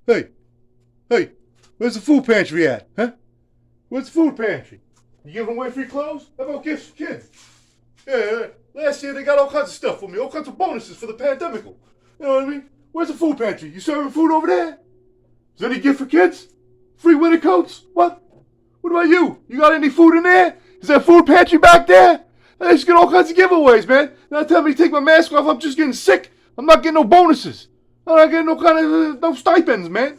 Hey, hey, where's the food pantry at? Huh? Where's the food pantry? You giving away free clothes? How about gifts for kids? Yeah, last year they got all kinds of stuff for me, all kinds of bonuses for the pandemic. You know what I mean? Where's the food pantry? You serving food over there? Is there any gift for kids? Free winter coats? What? What about you? You got any food in there? Is there a food pantry back there? I just get all kinds of giveaways, man. Now tell me to take my mask off, I'm just getting sick. I'm not getting no bonuses. I'm not getting no kind of no stipends, man.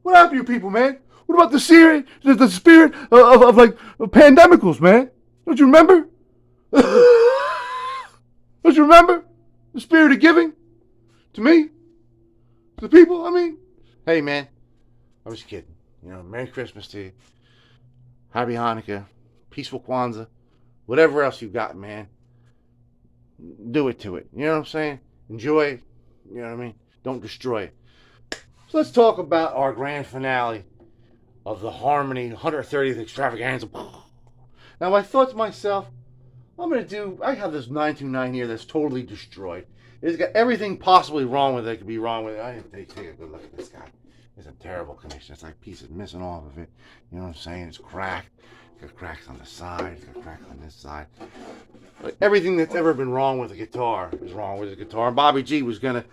What happened to you people, man? What about the spirit of like of pandemicals, man? Don't you remember? Don't you remember the spirit of giving to me, to the people? I mean, hey, man, I was kidding. You know, Merry Christmas to you, Happy Hanukkah, peaceful Kwanzaa, whatever else you got, man. Do it to it. You know what I'm saying? Enjoy it. You know what I mean? Don't destroy it. So let's talk about our grand finale of the Harmony 130th Extravaganza. Now I thought to myself, I have this 929 here that's totally destroyed. It's got everything possibly wrong with it that could be wrong with it. I didn't take a good look at this guy. It's in terrible condition. It's like pieces missing off of it. You know what I'm saying? It's cracked. It's got cracks on the side. It's got cracks on this side. Like everything that's ever been wrong with a guitar is wrong with the guitar. And Bobby G was gonna,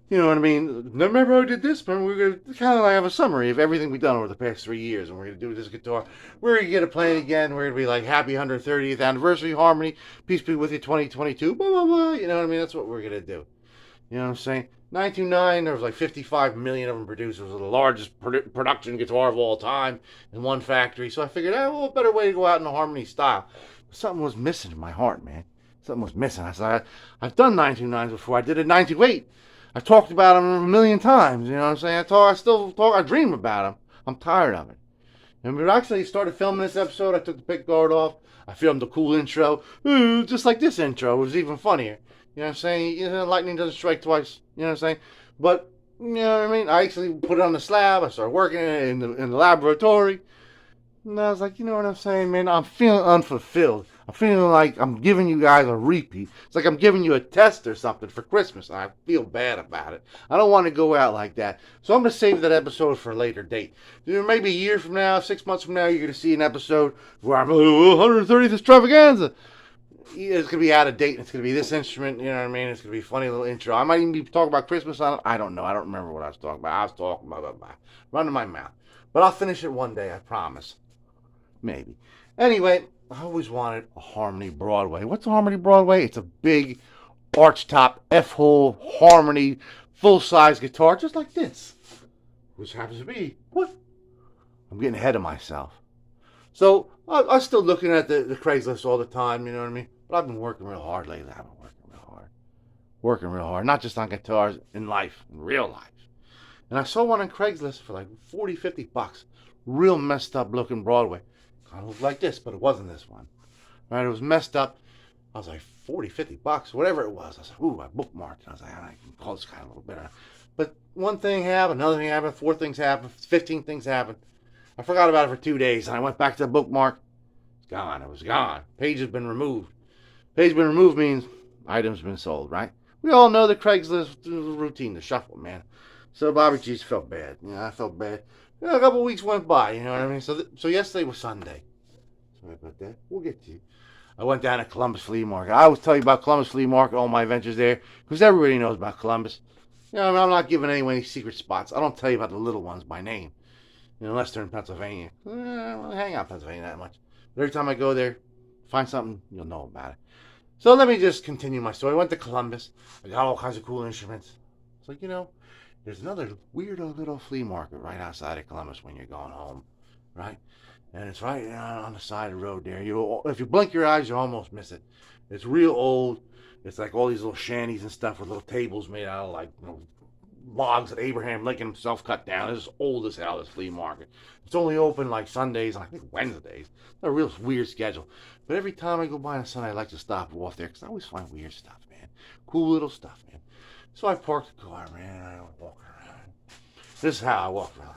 you know what I mean? Remember how I did this? Remember we were gonna kind of like have a summary of everything we've done over the past 3 years, and we're gonna do this guitar. We're gonna get to play it again. We're gonna be like happy 130th anniversary Harmony. Peace be with you 2022. Blah blah blah. You know what I mean? That's what we're gonna do. You know what I'm saying? 929, there was like 55 million of them produced. It was the largest production guitar of all time in one factory. So I figured, well, a better way to go out in the Harmony style. But something was missing in my heart, man. Something was missing. I said, I've done 929s before. I did a 928. I've talked about them a million times. You know what I'm saying? I still talk. I dream about them. I'm tired of it. And we actually started filming this episode. I took the pick guard off. I filmed a cool intro, just like this intro. It was even funnier. You know what I'm saying? You know, lightning doesn't strike twice. You know what I'm saying? But, you know what I mean? I actually put it on the slab. I started working in the laboratory. And I was like, you know what I'm saying, man? I'm feeling unfulfilled. I'm feeling like I'm giving you guys a repeat. It's like I'm giving you a test or something for Christmas. I feel bad about it. I don't want to go out like that. So I'm going to save that episode for a later date. Maybe a year from now, 6 months from now, you're going to see an episode where I'm 130th Extravaganza. It's going to be out of date. And it's going to be this instrument. You know what I mean? It's going to be a funny little intro. I might even be talking about Christmas on it. I don't know. I don't remember what I was talking about. I was talking about running my mouth. But I'll finish it one day. I promise. Maybe. Anyway, I always wanted a Harmony Broadway. What's a Harmony Broadway? It's a big archtop F-hole Harmony full-size guitar just like this. Which happens to be, what? I'm getting ahead of myself. So, I'm still looking at the Craigslist all the time, you know what I mean? But I've been working real hard lately. I've been working real hard. Working real hard. Not just on guitars, in life, in real life. And I saw one on Craigslist for like 40, 50 bucks. Real messed up looking Broadway. Kind of looked like this, but it wasn't this one. Right? It was messed up. I was like, 40, 50 bucks, whatever it was. I was like, ooh, I bookmarked it. I was like, I can call this guy a little better. But one thing happened, another thing happened, 4 things happened, 15 things happened. I forgot about it for 2 days, and I went back to the bookmark. It's gone. It was gone. Page has been removed. Page been removed means items been sold, right? We all know the Craigslist routine, the shuffle, man. So Bobby G's felt bad. You know, I felt bad. You know, a couple weeks went by, you know what I mean? So yesterday was Sunday. Sorry about that. We'll get to you. I went down to Columbus Flea Market. I always tell you about Columbus Flea Market, all my adventures there, because everybody knows about Columbus. You know, I'm not giving anyone any secret spots. I don't tell you about the little ones by name, you know, unless they're in Pennsylvania. I don't hang out in Pennsylvania that much. But every time I go there, find something, you'll know about it. So let me just continue my story. I went to Columbus. I got all kinds of cool instruments. It's like, you know, there's another weirdo little flea market right outside of Columbus when you're going home, right? And it's right on the side of the road there. If you blink your eyes, you almost miss it. It's real old. It's like all these little shanties and stuff with little tables made out of like, you know, logs that Abraham Lincoln himself cut down. It's old as hell, this flea market. It's only open like Sundays and I think Wednesdays. It's a real weird schedule. But every time I go by on Sunday, I like to stop off there because I always find weird stuff, man. Cool little stuff, man. So I parked the car, man, and I walk around. This is how I walk around.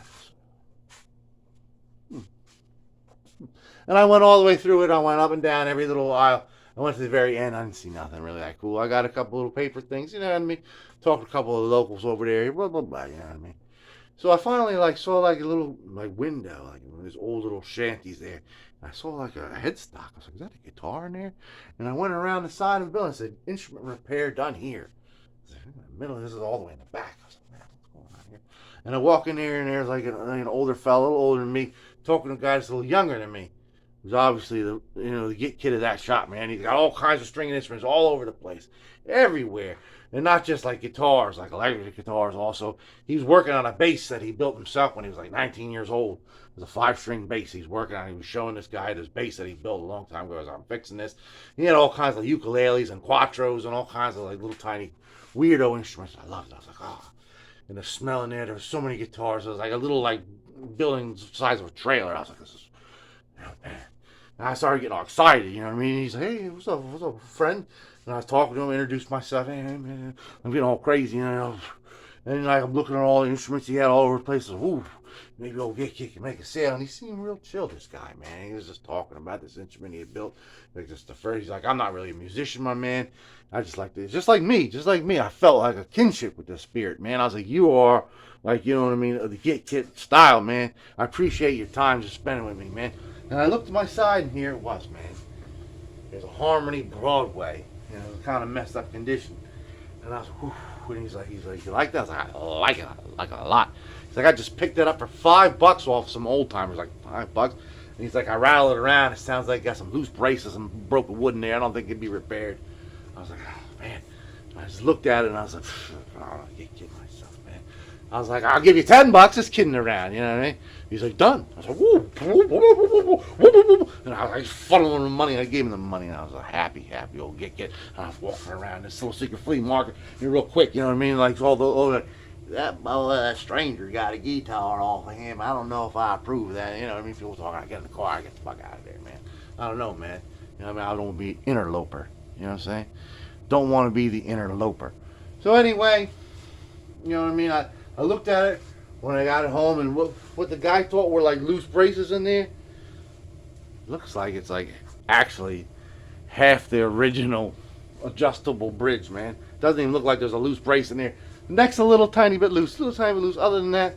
And I went all the way through it. I went up and down every little aisle. I went to the very end. I didn't see nothing really that cool. I got a couple little paper things, you know what I mean? Talked to a couple of the locals over there, blah, blah, blah, you know what I mean? So I finally like saw like a little like window, like one of those old little shanties there. And I saw like a headstock. I was like, is that a guitar in there? And I went around the side of the building and said, instrument repair done here. I was like, in the middle, this is all the way in the back. I was like, man, what's going on here? And I walk in there and there's like an older fellow, a little older than me, talking to a guy that's a little younger than me. Who's obviously the get kid of that shop, man. He's got all kinds of stringing instruments all over the place, everywhere. And not just like guitars, like electric guitars also. He was working on a bass that he built himself when he was like 19 years old. It was a 5-string bass he's working on. He was showing this guy this bass that he built a long time ago as I'm fixing this. He had all kinds of ukuleles and quattros and all kinds of like little tiny weirdo instruments. I loved it. I was like, oh. And the smell in there was so many guitars. It was like a little like building the size of a trailer. I was like, this is, man. And I started getting all excited, you know what I mean? He's like, hey, what's up, friend? And I was talking to him, introduced myself. Hey, man, I'm getting all crazy, you know. And like I'm looking at all the instruments he had all over the place. Ooh, maybe old Guitkit can make a sale. And he seemed real chill, this guy, man. He was just talking about this instrument he had built. Like just the first, he's like, I'm not really a musician, my man. I just like this, just like me. I felt like a kinship with the spirit, man. I was like, you are like, you know what I mean, the Guitkit style, man. I appreciate your time just spending with me, man. And I looked to my side, and here it was, man. There's a Harmony Broadway, you know, kind of messed up condition. And I was like, whew. And he's like, you like that? I was like, I like it a lot. He's like, I just picked it up for $5 off some old timers, like $5. And he's like, I rattled it around. It sounds like it got some loose braces and broken wood in there. I don't think it'd be repaired. I was like, oh man. I just looked at it and I was like, I don't know, I get kidding myself, man. I was like, I'll give you $10. Just kidding around, you know what I mean? He's like, done. I was like, woo, woo, woo, woo, woo. And I was like, funneling the money. I gave him the money, and I was a happy old Guitkit. And I was walking around this little secret flea market, and real quick, you know what I mean? Like all that stranger got a guitar off of him. I don't know if I approve of that. You know what I mean? People talking, I get in the car, I get the fuck out of there, man. I don't know, man. You know what I mean? I don't want to be an interloper. You know what I'm saying? Don't want to be the interloper. So anyway, you know what I mean? I looked at it when I got it home, and what the guy thought were like loose braces in there, looks like it's like actually half the original adjustable bridge, man. Doesn't even look like there's a loose brace in there. The neck's a little tiny bit loose, little tiny bit loose. Other than that,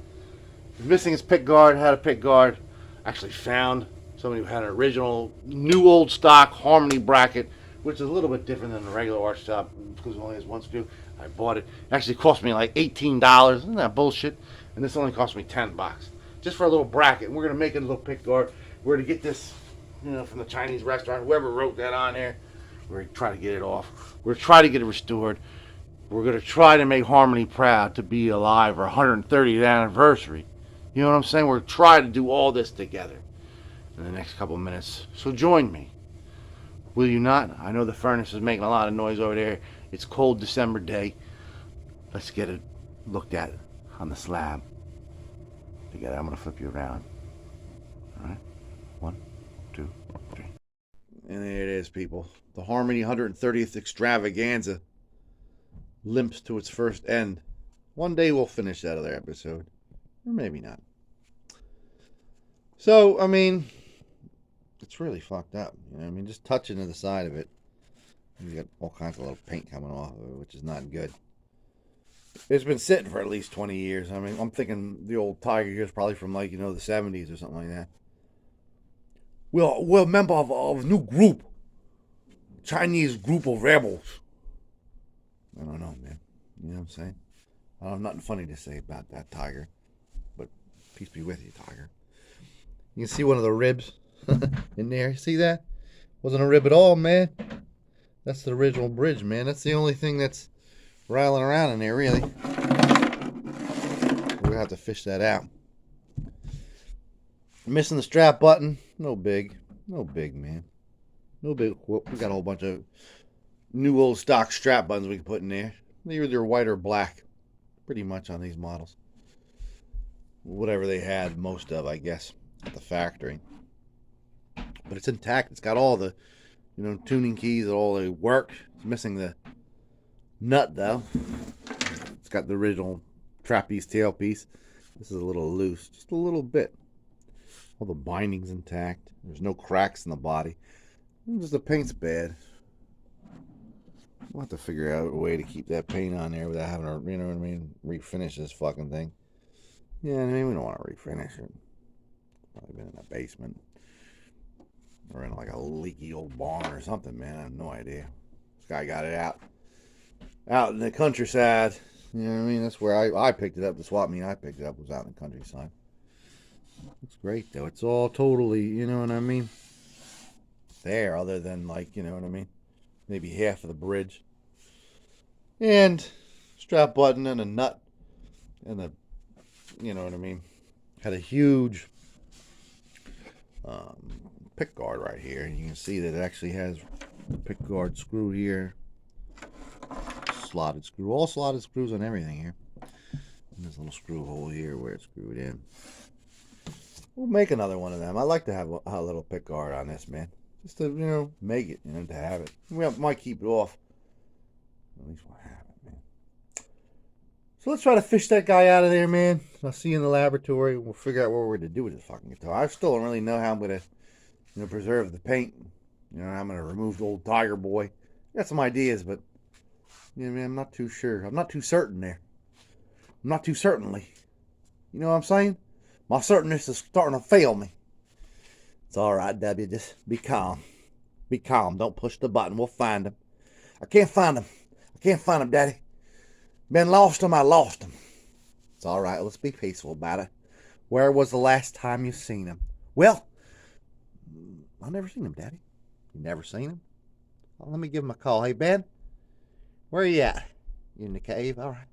missing his pick guard, had a pick guard. Actually found somebody who had an original, new old stock Harmony bracket, which is a little bit different than the regular arch top because it only has one screw. I bought it. It actually cost me like $18. Isn't that bullshit? And this only cost me $10 just for a little bracket. And we're gonna make it a little pick guard. We're gonna get this, you know, from the Chinese restaurant. Whoever wrote that on there, we're gonna try to get it off. We're gonna try to get it restored. We're gonna try to make Harmony proud to be alive for 130th anniversary. You know what I'm saying? We're trying to do all this together in the next couple of minutes. So join me. Will you not? I know the furnace is making a lot of noise over there. It's a cold December day. Let's get it looked at on the slab together. I'm going to flip you around. All right. 1, 2, 3. And there it is, people. The Harmony 130th Extravaganza limps to its first end. One day we'll finish that other episode. Or maybe not. So, I mean, it's really fucked up. You know what I mean? Just touching to the side of it, you got all kinds of little paint coming off of it, which is not good. It's been sitting for at least 20 years. I mean, I'm thinking the old Tiger here is probably from like, you know, the 70s or something like that. We're a member of a new group. Chinese group of rebels. I don't know, man. You know what I'm saying? I don't have nothing funny to say about that Tiger. But peace be with you, Tiger. You can see one of the ribs in there. See that? Wasn't a rib at all, man. That's the original bridge, man. That's the only thing that's rattling around in there, really. We're gonna have to fish that out. Missing the strap button. No big. No big, man. No big whoop. We got a whole bunch of new old stock strap buttons we can put in there. They're either white or black. Pretty much on these models. Whatever they had most of, I guess, at the factory. But it's intact. It's got all the, you know, tuning keys. All they work. It's missing the nut, though. It's got the original trapeze tailpiece. This is a little loose. Just a little bit. All the binding's intact. There's no cracks in the body. Just the paint's bad. We'll have to figure out a way to keep that paint on there without having to, you know what I mean, refinish this fucking thing. Yeah, I mean, we don't want to refinish it. Probably been in the basement. Or in like a leaky old barn or something, man. I have no idea. This guy got it out in the countryside. You know what I mean? That's where I picked it up. The swap meet I picked it up was out in the countryside. It's great though. It's all totally, you know what I mean? There, other than like, you know what I mean? Maybe half of the bridge. And strap button and a nut and a, you know what I mean? Had a huge pick guard right here. You can see that it actually has the pick guard screw here. Slotted screw. All slotted screws on everything here. And this little screw hole here where it's screwed in. We'll make another one of them. I like to have a little pick guard on this, man. Just to, you know, make it, you know, to have it. We might keep it off. At least we'll have it, man. So let's try to fish that guy out of there, man. I'll see you in the laboratory. We'll figure out what we're going to do with this fucking guitar. I still don't really know how I'm going to, you know, preserve the paint. You know, I'm going to remove the old Tiger Boy. Got some ideas, but, you know, man, I'm not too sure. I'm not too certain there. I'm not too certainly. You know what I'm saying? My certainness is starting to fail me. It's all right, W. Just be calm. Be calm. Don't push the button. We'll find him. I can't find him. I can't find him, Daddy. Been lost him. I lost him. It's all right. Let's be peaceful about it. Where was the last time you seen him? Well, I've never seen him, Daddy. You never seen him? Well, let me give him a call. Hey, Ben, where are you at? You in the cave? All right.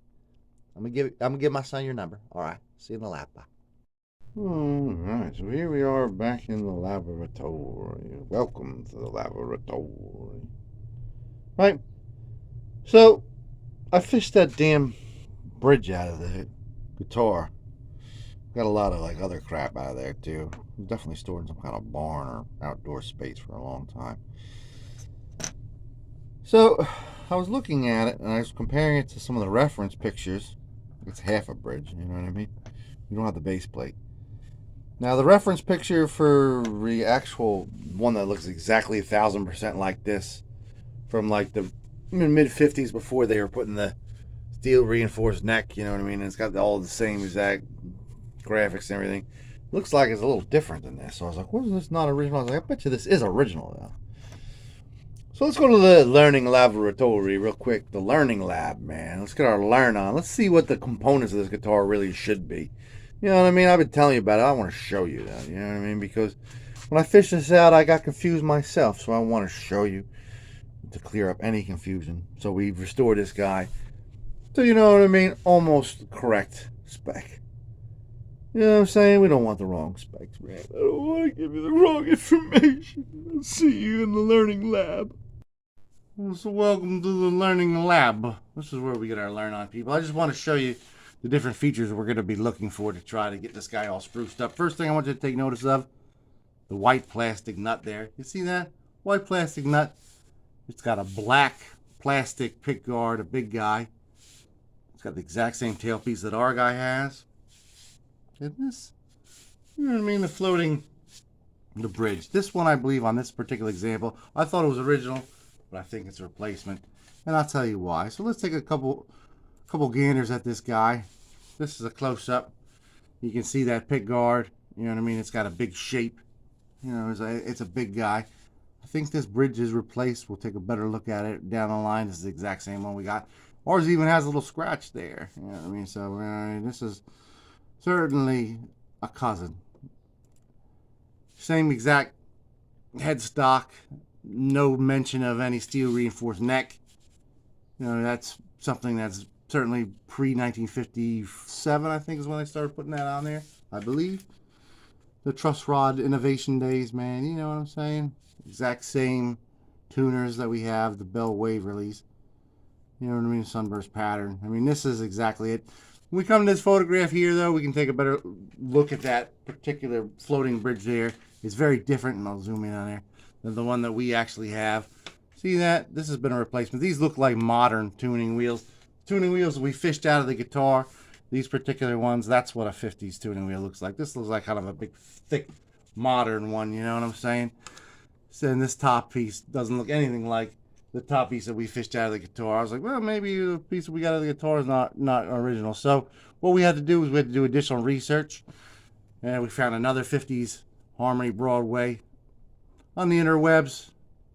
I'm gonna give my son your number. All right. See you in the lab. Bye. All right, so here we are back in the laboratory. Welcome to the laboratory. Right, so I fished that damn bridge out of the guitar. Got a lot of like other crap out of there too. Definitely stored in some kind of barn or outdoor space for a long time. So I was looking at it and I was comparing it to some of the reference pictures. It's half a bridge, you know what I mean? You don't have the base plate. Now the reference picture for the actual one that looks exactly 1000% like this, from like the mid 50s before they were putting the steel reinforced neck, you know what I mean? And it's got all the same exact graphics and everything. Looks like it's a little different than this. So I was like, what is this not original? I was like, I bet you this is original though. So let's go to the learning laboratory real quick. The learning lab, man. Let's get our learn on. Let's see what the components of this guitar really should be. You know what I mean? I've been telling you about it. I want to show you that. You know what I mean? Because when I fished this out, I got confused myself. So I want to show you to clear up any confusion. So we've restored this guy to, you know what I mean, almost correct spec. You know what I'm saying? We don't want the wrong specs, man. I don't want to give you the wrong information. I'll see you in the learning lab. So welcome to the learning lab. This is where we get our learn on, people. I just want to show you the different features we're going to be looking for to try to get this guy all spruced up. First thing I want you to take notice of, the white plastic nut there. You see that? White plastic nut. It's got a black plastic pick guard, a big guy. It's got the exact same tailpiece that our guy has. And this, you know what I mean, the bridge. This one, I believe, on this particular example, I thought it was original, but I think it's a replacement. And I'll tell you why. So let's take a couple ganders at this guy. This is a close-up. You can see that pick guard. You know what I mean? It's got a big shape. You know, it's a big guy. I think this bridge is replaced. We'll take a better look at it down the line. This is the exact same one we got. Ours even has a little scratch there. You know what I mean? So this is certainly a cousin. Same exact headstock. No mention of any steel reinforced neck. You know, that's something that's certainly pre-1957, I think, is when they started putting that on there, I believe. The truss rod innovation days, man, you know what I'm saying? Exact same tuners that we have, the Bell Waverleys. You know what I mean? Sunburst pattern. I mean, this is exactly it. When we come to this photograph here, though, we can take a better look at that particular floating bridge there. It's very different, and I'll zoom in on there, than the one that we actually have. See that? This has been a replacement. These look like modern tuning wheels. Tuning wheels we fished out of the guitar. These particular ones, that's what a 50s tuning wheel looks like. This looks like kind of a big, thick, modern one, you know what I'm saying? So, and this top piece doesn't look anything like the top piece that we fished out of the guitar. I was like, well, maybe the piece we got out of the guitar is not original. So what we had to do was we had to do additional research. And we found another 50s Harmony Broadway on the interwebs.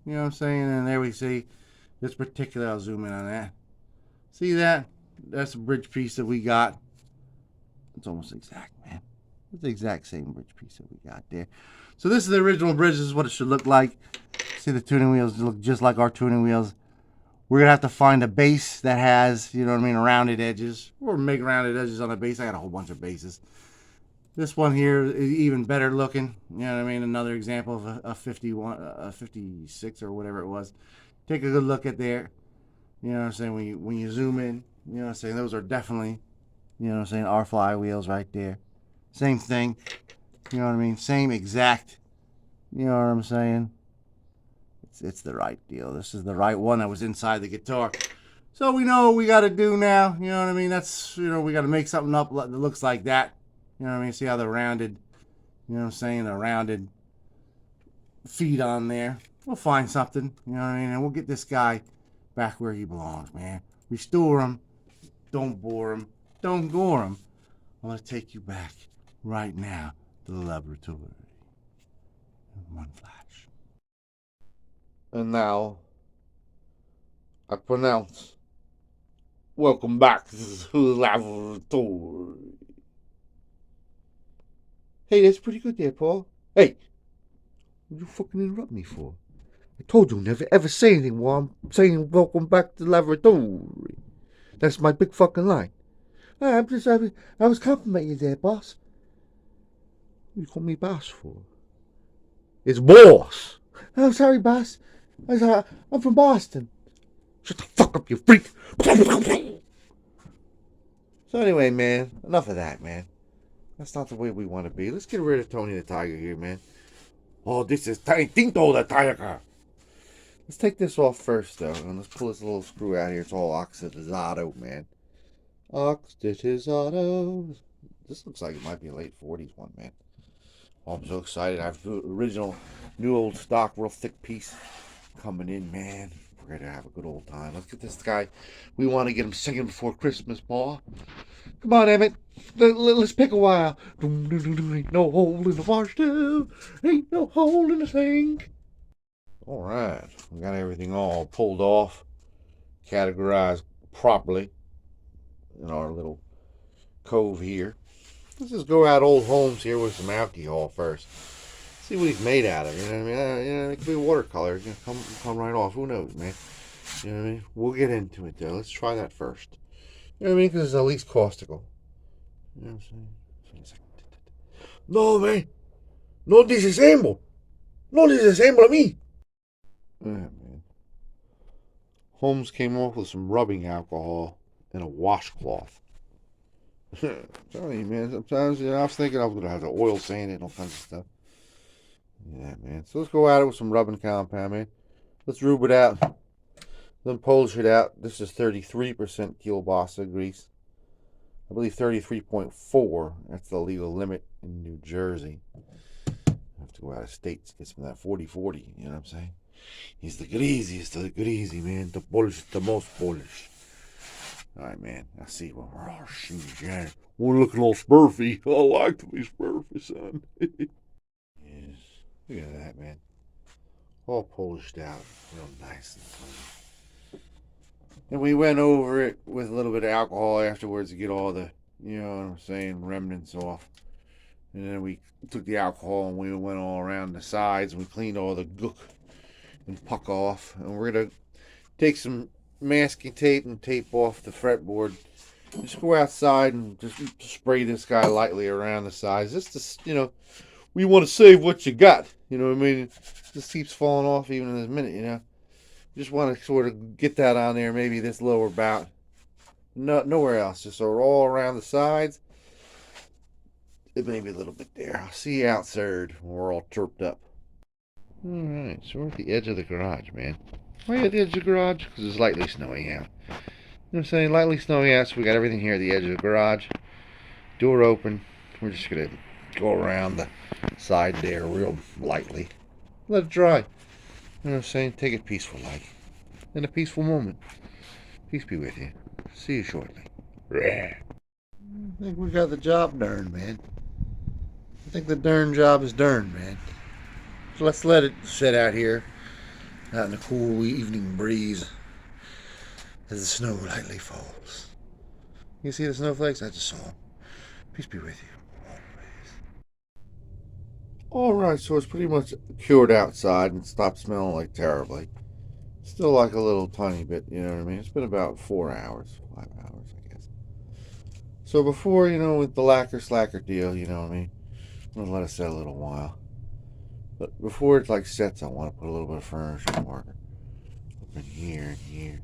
You know what I'm saying? And there we see this particular, I'll zoom in on that. See that? That's a bridge piece that we got. It's almost exact, man. It's the exact same bridge piece that we got there. So this is the original bridge. This is what it should look like. See, the tuning wheels look just like our tuning wheels. We're going to have to find a base that has, you know what I mean, rounded edges. Or make rounded edges on a base. I got a whole bunch of bases. This one here is even better looking. You know what I mean? Another example of a 51, a 56 or whatever it was. Take a good look at there. You know what I'm saying? When you zoom in, you know what I'm saying? Those are definitely, you know what I'm saying, our flywheels right there. Same thing. You know what I mean? Same exact. You know what I'm saying? It's the right deal. This is the right one that was inside the guitar. So we know what we got to do now. You know what I mean? That's, you know, we got to make something up that looks like that. You know what I mean? See how the rounded, you know what I'm saying, the rounded feet on there. We'll find something, you know what I mean? And we'll get this guy back where he belongs, man. Restore him. Don't bore him. Don't gore him. I'm going to take you back right now to the laboratory. In one flash. And now, I pronounce, welcome back to the laboratory. Hey, that's pretty good there, Paul. Hey, what you fucking interrupt me for? I told you never ever say anything while I'm saying welcome back to the laboratory. That's my big fucking line. I was complimenting you there, boss. What you call me boss for? It's boss. Oh, sorry, boss. I'm from Boston. Shut the fuck up, you freak. So anyway, man, enough of that, man. That's not the way we want to be. Let's get rid of Tony the Tiger here, man. Oh, this is Tiny Tinto the Tiger. Let's take this off first, though. And let's pull this little screw out here. It's all oxidizado, man. Oxidizado. This looks like it might be a late 40s one, man. Oh, I'm so excited. I have the original, new old stock, real thick piece coming in, man. We're going to have a good old time. Let's get this guy. We want to get him singing before Christmas, Paul. Come on, Emmett. Let's pick a while. Ain't no hole in the washtub. Ain't no hole in the sink. All right. We got everything all pulled off, categorized properly in our little cove here. Let's just go out Old Holmes here with some alcohol first. See what he's made out of. You know what I mean? It could be watercolor. It's gonna come right off. Who knows, man? You know what I mean? We'll get into it, though. Let's try that first. You know what I mean? Because it's the least caustical. You know what I'm saying? No, man. No disassemble. No disassemble me. Yeah, man. Holmes came off with some rubbing alcohol and a washcloth. I'm telling you, man. Sometimes, I was thinking I was going to have to oil sand it and all kinds of stuff. Yeah, man. So let's go at it with some rubbing compound, man. Let's rube it out. Then polish it out. This is 33% kielbasa grease. I believe 33.4. That's the legal limit in New Jersey. I have to go out of state to get some of that 40-40. You know what I'm saying? He's the greasiest of the greasy, man. The polish, the most polish. All right, man. I see. Well, we're all shooting. We're looking all spurfy. I like to be spurfy, son. Yes. Look at that, man. All polished out. Real nice and clean. And we went over it with a little bit of alcohol afterwards to get all the, you know what I'm saying, remnants off. And then we took the alcohol and we went all around the sides and we cleaned all the gook and puck off. And we're going to take some masking tape and tape off the fretboard. Just go outside and just spray this guy lightly around the sides. Just to, you know, we want to save what you got. You know what I mean? It just keeps falling off even in this minute, you know. Just want to sort of get that on there, maybe this lower bout. No, nowhere else. Just sort of all around the sides. It may be a little bit there. I'll see you outside when we're all chirped up. Alright, so we're at the edge of the garage, man. Why at the edge of the garage? Because it's lightly snowing out. You know what I'm saying? Lightly snowing out, so we got everything here at the edge of the garage. Door open. We're just going to go around the side there real lightly. Let it dry. You know what I'm saying? Take it peaceful like. In a peaceful moment. Peace be with you. See you shortly. I think we got the job done, man. I think the darn job is done, man. So let's let it sit out here, out in the cool evening breeze, as the snow lightly falls. You see the snowflakes? That's a song. Peace be with you, always. Alright, so it's pretty much cured outside and stopped smelling like terribly. Still like a little tiny bit, you know what I mean? It's been about 4 hours, 5 hours, I guess. So before, with the lacquer slacker deal, you know what I mean? I'm gonna let it set a little while. But before it like sets, I want to put a little bit of furniture marker up in here and here.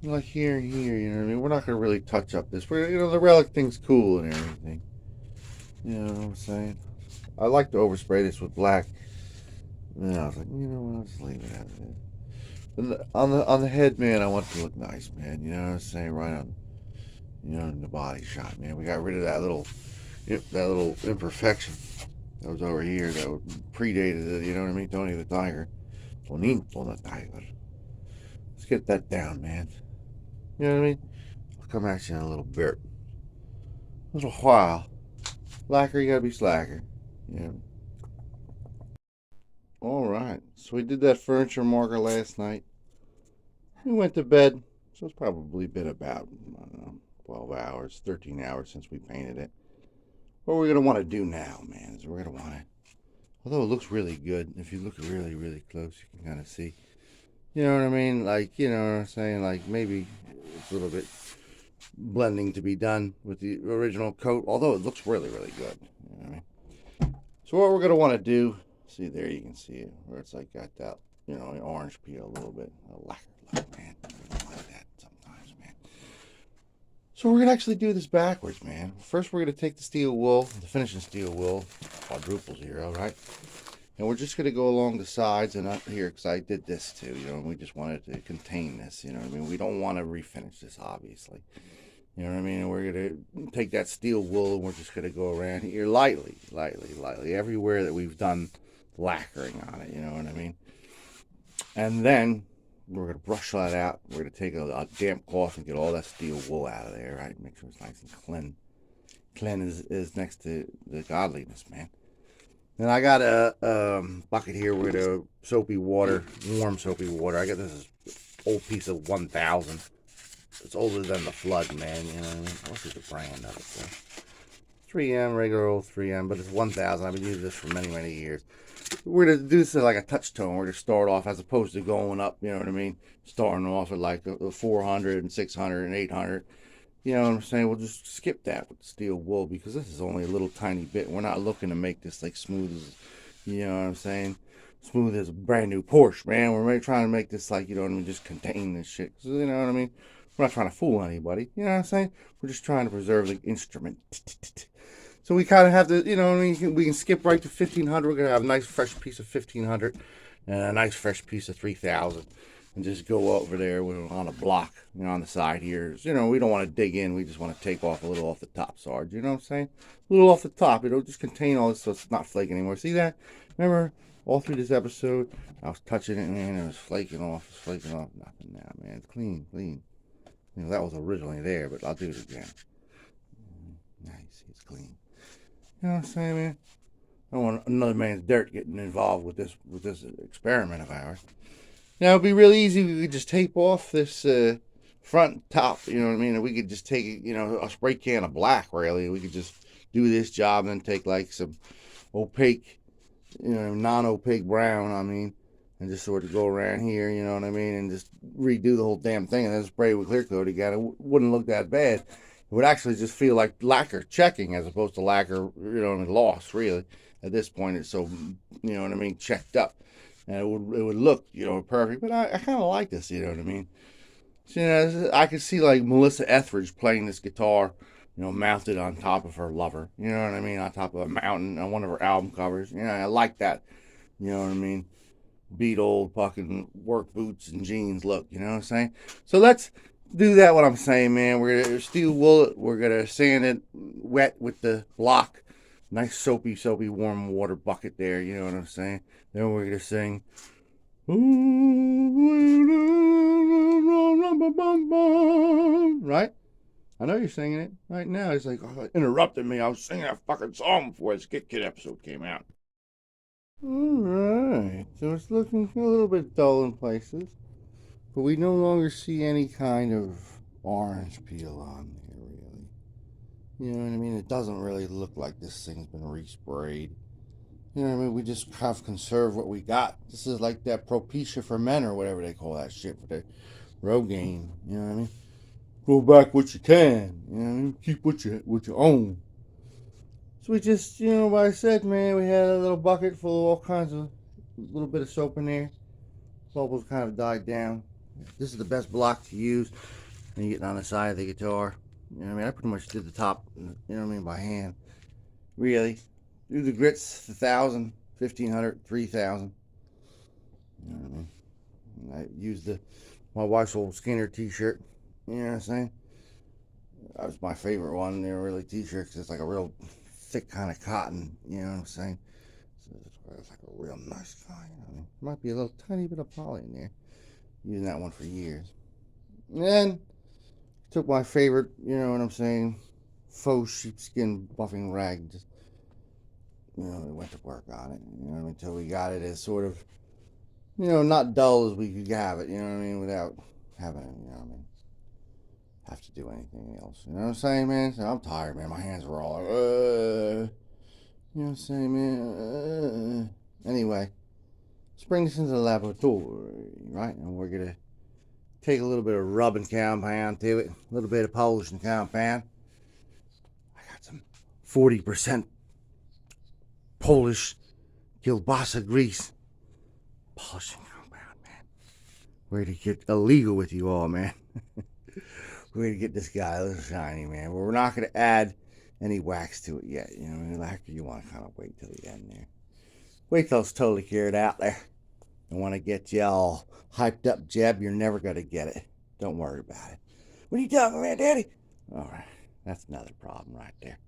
Like here and here, you know what I mean? We're not gonna really touch up this. The relic thing's cool and everything. You know what I'm saying? I like to overspray this with black. And then I was like, you know what? I'll just leave it as it is. But on the head, man, I want it to look nice, man. You know what I'm saying? Right on, in the body shot, man. We got rid of that little imperfection that was over here that predated it. You know what I mean? Tony the Tiger. Bonito the Tiger. Let's get that down, man. You know what I mean? I'll come at you in a little bit. A little while. Slacker, you gotta be slacker. Yeah. Alright. So we did that furniture marker last night. We went to bed. So it's probably been about, I don't know, 12 hours, 13 hours since we painted it. What we're gonna want to do now, man, is we're gonna want to, although it looks really good, if you look really, really close, you can kind of see, you know what I mean? Like, you know what I'm saying? Like, maybe it's a little bit blending to be done with the original coat, although it looks really, really good. You know what I mean? So what we're going to want to do, see there, you can see it, where it's like got that, orange peel a little bit. A lacquer look, man. I don't like that sometimes, man. So we're going to actually do this backwards, man. First, we're going to take the steel wool, the finishing steel wool, quadruple zero, right? And we're just going to go along the sides and up here, because I did this too, and we just wanted to contain this, you know what I mean? We don't want to refinish this, obviously. You know what I mean? And we're going to take that steel wool and we're just going to go around here lightly, everywhere that we've done lacquering on it, you know what I mean? And then we're going to brush that out. We're going to take a damp cloth and get all that steel wool out of there, right? Make sure it's nice and clean. Clean is next to the godliness, man. Then I got a bucket here with a soapy water, warm soapy water. I got this old piece of 1000. It's older than the flood, man. You know what I mean? What's the brand of it? So 3M, regular old 3M, but it's 1000. I've been using this for many, many years. We're going to do this like a touch tone. We're going to start off as opposed to going up, you know what I mean? Starting off at like a 400 and 600 and 800. You know what I'm saying? We'll just skip that with steel wool because this is only a little tiny bit. We're not looking to make this like smooth as, you know what I'm saying? Smooth as a brand new Porsche, man. We're trying to make this like, you know what I mean? Just contain this shit. You know what I mean? We're not trying to fool anybody. You know what I'm saying? We're just trying to preserve the instrument. So we kind of have to, you know what I mean? We can skip right to 1500. We're going to have a nice fresh piece of 1500 and a nice fresh piece of 3000. And just go over there on a block, on the side here. We don't want to dig in. We just want to take off a little off the top, Sarge. You know what I'm saying? A little off the top. It'll just contain all this so it's not flaking anymore. See that? Remember, all through this episode, I was touching it, man. It was flaking off. Nothing now, man. It's clean. That was originally there, but I'll do it again. Nice. It's clean. You know what I'm saying, man? I don't want another man's dirt getting involved with this experiment of ours. Now, it'd be really easy. We could just tape off this front top, you know what I mean? And we could just take, a spray can of black, really. We could just do this job and then take, like, some opaque, non-opaque brown, and just sort of go around here, you know what I mean? And just redo the whole damn thing and then spray it with clear coat again. It wouldn't look that bad. It would actually just feel like lacquer checking as opposed to lacquer, lost, really. At this point, it's so, checked up. And it would look, perfect. But I kind of like this, you know what I mean? So, I could see, like, Melissa Etheridge playing this guitar, mounted on top of her lover. You know what I mean? On top of a mountain on one of her album covers. I like that. You know what I mean? Beat old fucking work boots and jeans look. You know what I'm saying? So let's do that, what I'm saying, man. We're going to steel wool it. We're going to sand it wet with the block. Nice soapy warm water bucket there, you know what I'm saying? Then we're going to sing. Right? I know you're singing it right now. It's like, oh, interrupted me. I was singing that fucking song before this Guitkit episode came out. Alright, so it's looking a little bit dull in places, but we no longer see any kind of orange peel on there, really. You know what I mean? It doesn't really look like this thing's been resprayed. You know what I mean? We just have conserved what we got. This is like that Propecia for men or whatever they call that shit for the Rogaine. You know what I mean? Go back what you can. You know what I mean? Keep what you own. So we just, you know, what I said, man, we had a little bucket full of all kinds of, little bit of soap in there. Bubbles kind of died down. This is the best block to use when you're getting on the side of the guitar. You know what I mean? I pretty much did the top, you know what I mean, by hand. Really. Do the grits, 1,000, 1,500, 3,000. You know what I mean? And I used my wife's old Skinner t-shirt. You know what I'm saying? That was my favorite one. They're really t-shirt because it's like a real thick kind of cotton. You know what I'm saying? So it's like a real nice kind. You know what I mean? Might be a little tiny bit of poly in there. Using that one for years. And then took my favorite, you know what I'm saying, faux sheepskin buffing rag. Just, you know, we went to work on it. You know what I mean? Until we got it as sort of, you know, not dull as we could have it. You know what I mean? Without having it, you know what I mean? Have to do anything else. You know what I'm saying, man? So I'm tired, man. My hands are all like, you know what I'm saying, man? Anyway, let's bring this into the laboratory, right? And we're going to take a little bit of rubbing compound to it, a little bit of polishing compound. I got some 40% Polish kielbasa grease. Polishing compound, man. We're going to get illegal with you all, man. We're going to get this guy a little shiny, man. But we're not going to add any wax to it yet. You know, after you want to kind of wait till the end there. Wait till it's totally cured out there. I want to get you all hyped up, Jeb. You're never going to get it. Don't worry about it. What are you talking about, Daddy? All right. That's another problem right there.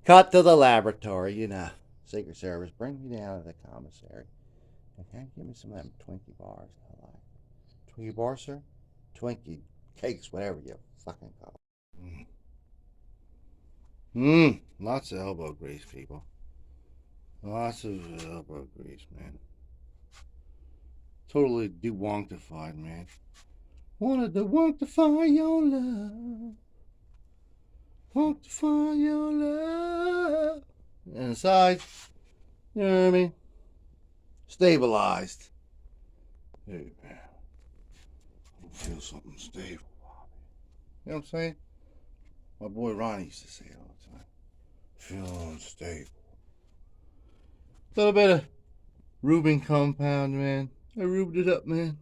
Cut to the laboratory, you know. Secret Service, bring me down to the commissary. Okay? Give me some of them Twinkie bars I like. Twinkie bars, sir? Twinkie cakes, whatever you fucking call it. Lots of elbow grease, people. Lots of elbow grease, man. Totally de-wonktified, man. Wanted to wonktify your love. Wonktify your love. And inside, you know what I mean? Stabilized. Hey, man. I feel something stable. You know what I'm saying? My boy Ronnie used to say it all the time. Feel unstable. A little bit of rubing compound, man. I rubed it up, man.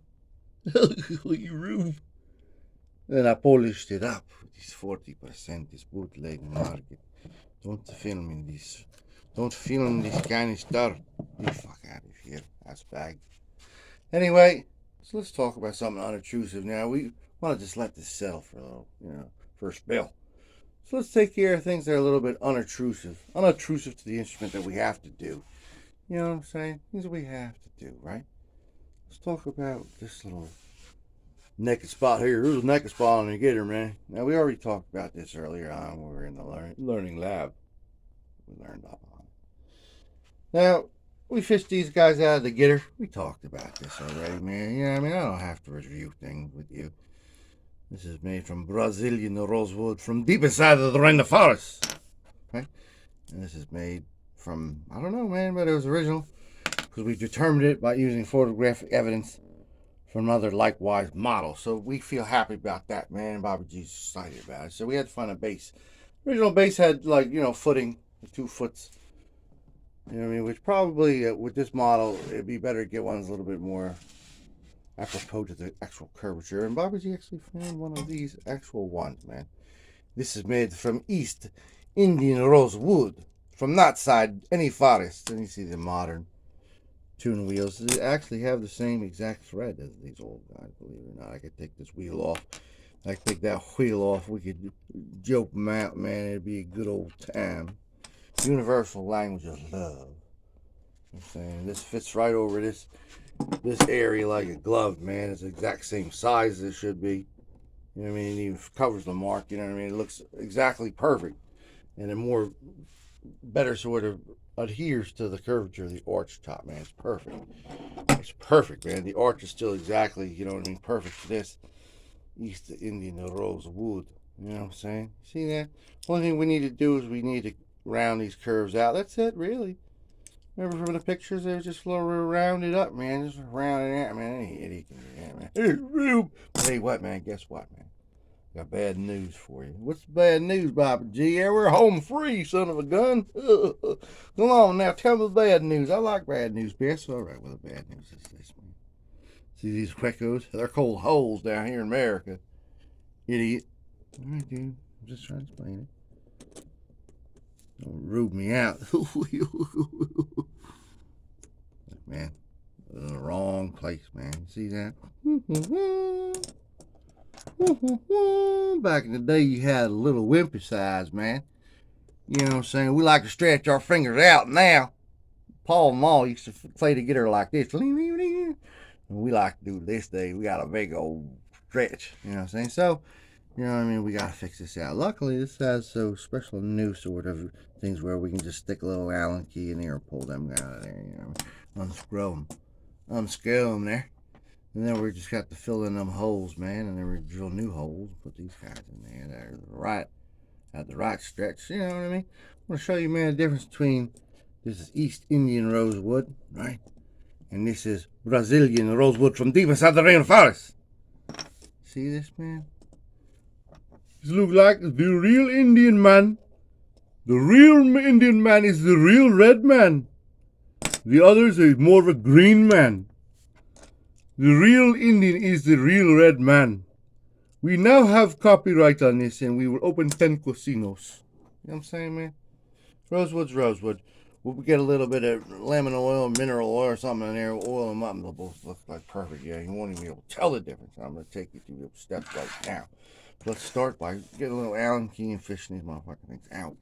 You rube. Then I polished it up with this 40%, this bootleg market. Don't film in this. Don't film this kind of stuff. You fuck out of here, ass bag. Anyway, so let's talk about something unobtrusive now. We want to just let this settle for a little, you know, for a spell. So let's take care of things that are a little bit unobtrusive. Unobtrusive to the instrument that we have to do. You know what I'm saying? Things that we have to do, right? Let's talk about this little naked spot here. There's a naked spot on the guitar, man. Now, we already talked about this earlier on when we were in the learning lab. We learned up on it. Now, we fished these guys out of the guitar. We talked about this already, man. You know what I mean? I don't have to review things with you. This is made from Brazilian rosewood from deep inside of the rainforest. Right? And this is made from, I don't know, man, but it was original. Because we determined it by using photographic evidence from other likewise models. So we feel happy about that, man. Bobby G's excited about it. So we had to find a base. Original base had, like, you know, footing, 2 foots. You know what I mean? Which probably, with this model, it'd be better to get one that's a little bit more apropos to the actual curvature. And Bobby G actually found one of these actual ones, man. This is made from East Indian rosewood. From that side, any forest. And you see the modern tune wheels. They actually have the same exact thread as these old guys, believe it or not. I could take this wheel off. I could take that wheel off. We could joke them out, man. It'd be a good old time. Universal language of love. I'm saying this fits right over this area like a glove, man. It's the exact same size as it should be. You know what I mean? It even covers the mark, you know what I mean? It looks exactly perfect. And it more better sort of adheres to the curvature of the arch top, man. It's perfect. It's perfect, man. The arch is still exactly, you know what I mean, perfect for this East Indian rosewood. You know what I'm saying? See that? Only thing we need to do is we need to round these curves out. That's it, really. Remember from the pictures, they were just a little rounded up, man. Just rounded out, man. Any idiot can do that, man. Hey, Rube. Hey, what, man? Guess what, man? Got bad news for you. What's the bad news, Papa G? Yeah, we're home free, son of a gun. Come on now, tell me the bad news. I like bad news, man. It's all right. Well, the bad news is this, man. See these quecos? They're called holes down here in America. Idiot. All right, dude. I'm just trying to explain it. Don't rube me out. Man, in the wrong place, man. You see that? Back in the day, you had a little wimpy size, man. You know what I'm saying? We like to stretch our fingers out now. Paul and Ma used to play together like this. And we like to do this day. We got a big old stretch. You know what I'm saying? So, you know what I mean? We got to fix this out. Luckily, this has so special new sort of things where we can just stick a little Allen key in there and pull them out of there. You know, unscrew them. Unscrew them there. And then we just got to fill in them holes, man. And then we drill new holes. Put these guys in there. They're right. At the right stretch. You know what I mean? I'm going to show you, man, the difference between this is East Indian rosewood, right? And this is Brazilian rosewood from deep inside the rainforest. See this, man? This looks like the real Indian man. The real Indian man is the real red man. The others are more of a green man. The real Indian is the real red man. We now have copyright on this and we will open 10 casinos. You know what I'm saying, man? Rosewood's rosewood. We'll get a little bit of lemon oil, mineral oil, or something in there. Oil them up, and they'll both look like perfect. Yeah, you won't even be able to tell the difference. I'm going to take you through the steps right now. Let's start by getting a little Allen key and fishing these motherfucking things out.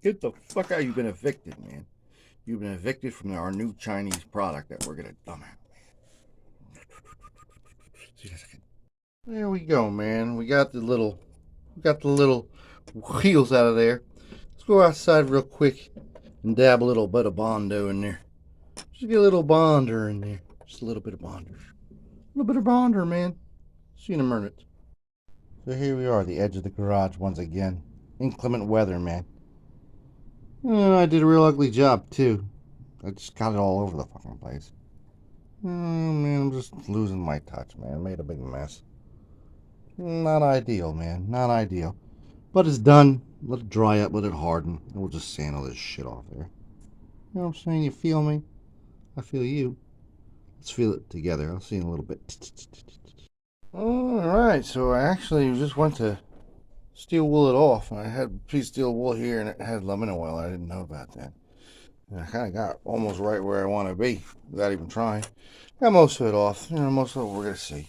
Get the fuck out. You've been evicted, man. You've been evicted from our new Chinese product that we're going to dump out, man. There we go, man. We got the little wheels out of there. Let's go outside real quick and dab a little bit of Bondo in there. Just get a little Bonder in there. Just a little bit of Bonder. A little bit of Bonder, man. See you in a minute. So here we are, the edge of the garage once again. Inclement weather, man. And I did a real ugly job, too. I just got it all over the fucking place. Oh, man, I'm just losing my touch, man. I made a big mess. Not ideal, man. Not ideal. But it's done. Let it dry up, let it harden, and we'll just sand all this shit off there. You know what I'm saying? You feel me? I feel you. Let's feel it together. I'll see you in a little bit. Alright, so I actually just went to steel wool it off. I had a piece of steel wool here and it had lemon oil. I didn't know about that. And I kind of got almost right where I want to be without even trying. Got most of it off. You know, most of it we're going to see.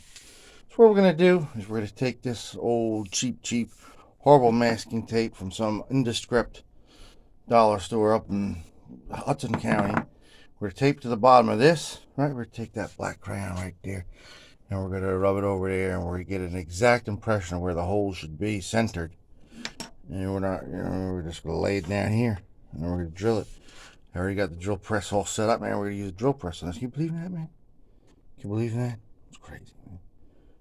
So what we're going to do is we're going to take this old cheap horrible masking tape from some indescript dollar store up in Hudson County. We're going to tape to the bottom of this, right? We're going to take that black crayon right there, and we're going to rub it over there, and we're going to get an exact impression of where the hole should be centered. And we're not, you know, we're just going to lay it down here, and we're going to drill it. I already got the drill press all set up, man. We're going to use a drill press on this. Can you believe that, man? Can you believe that? It's crazy, man.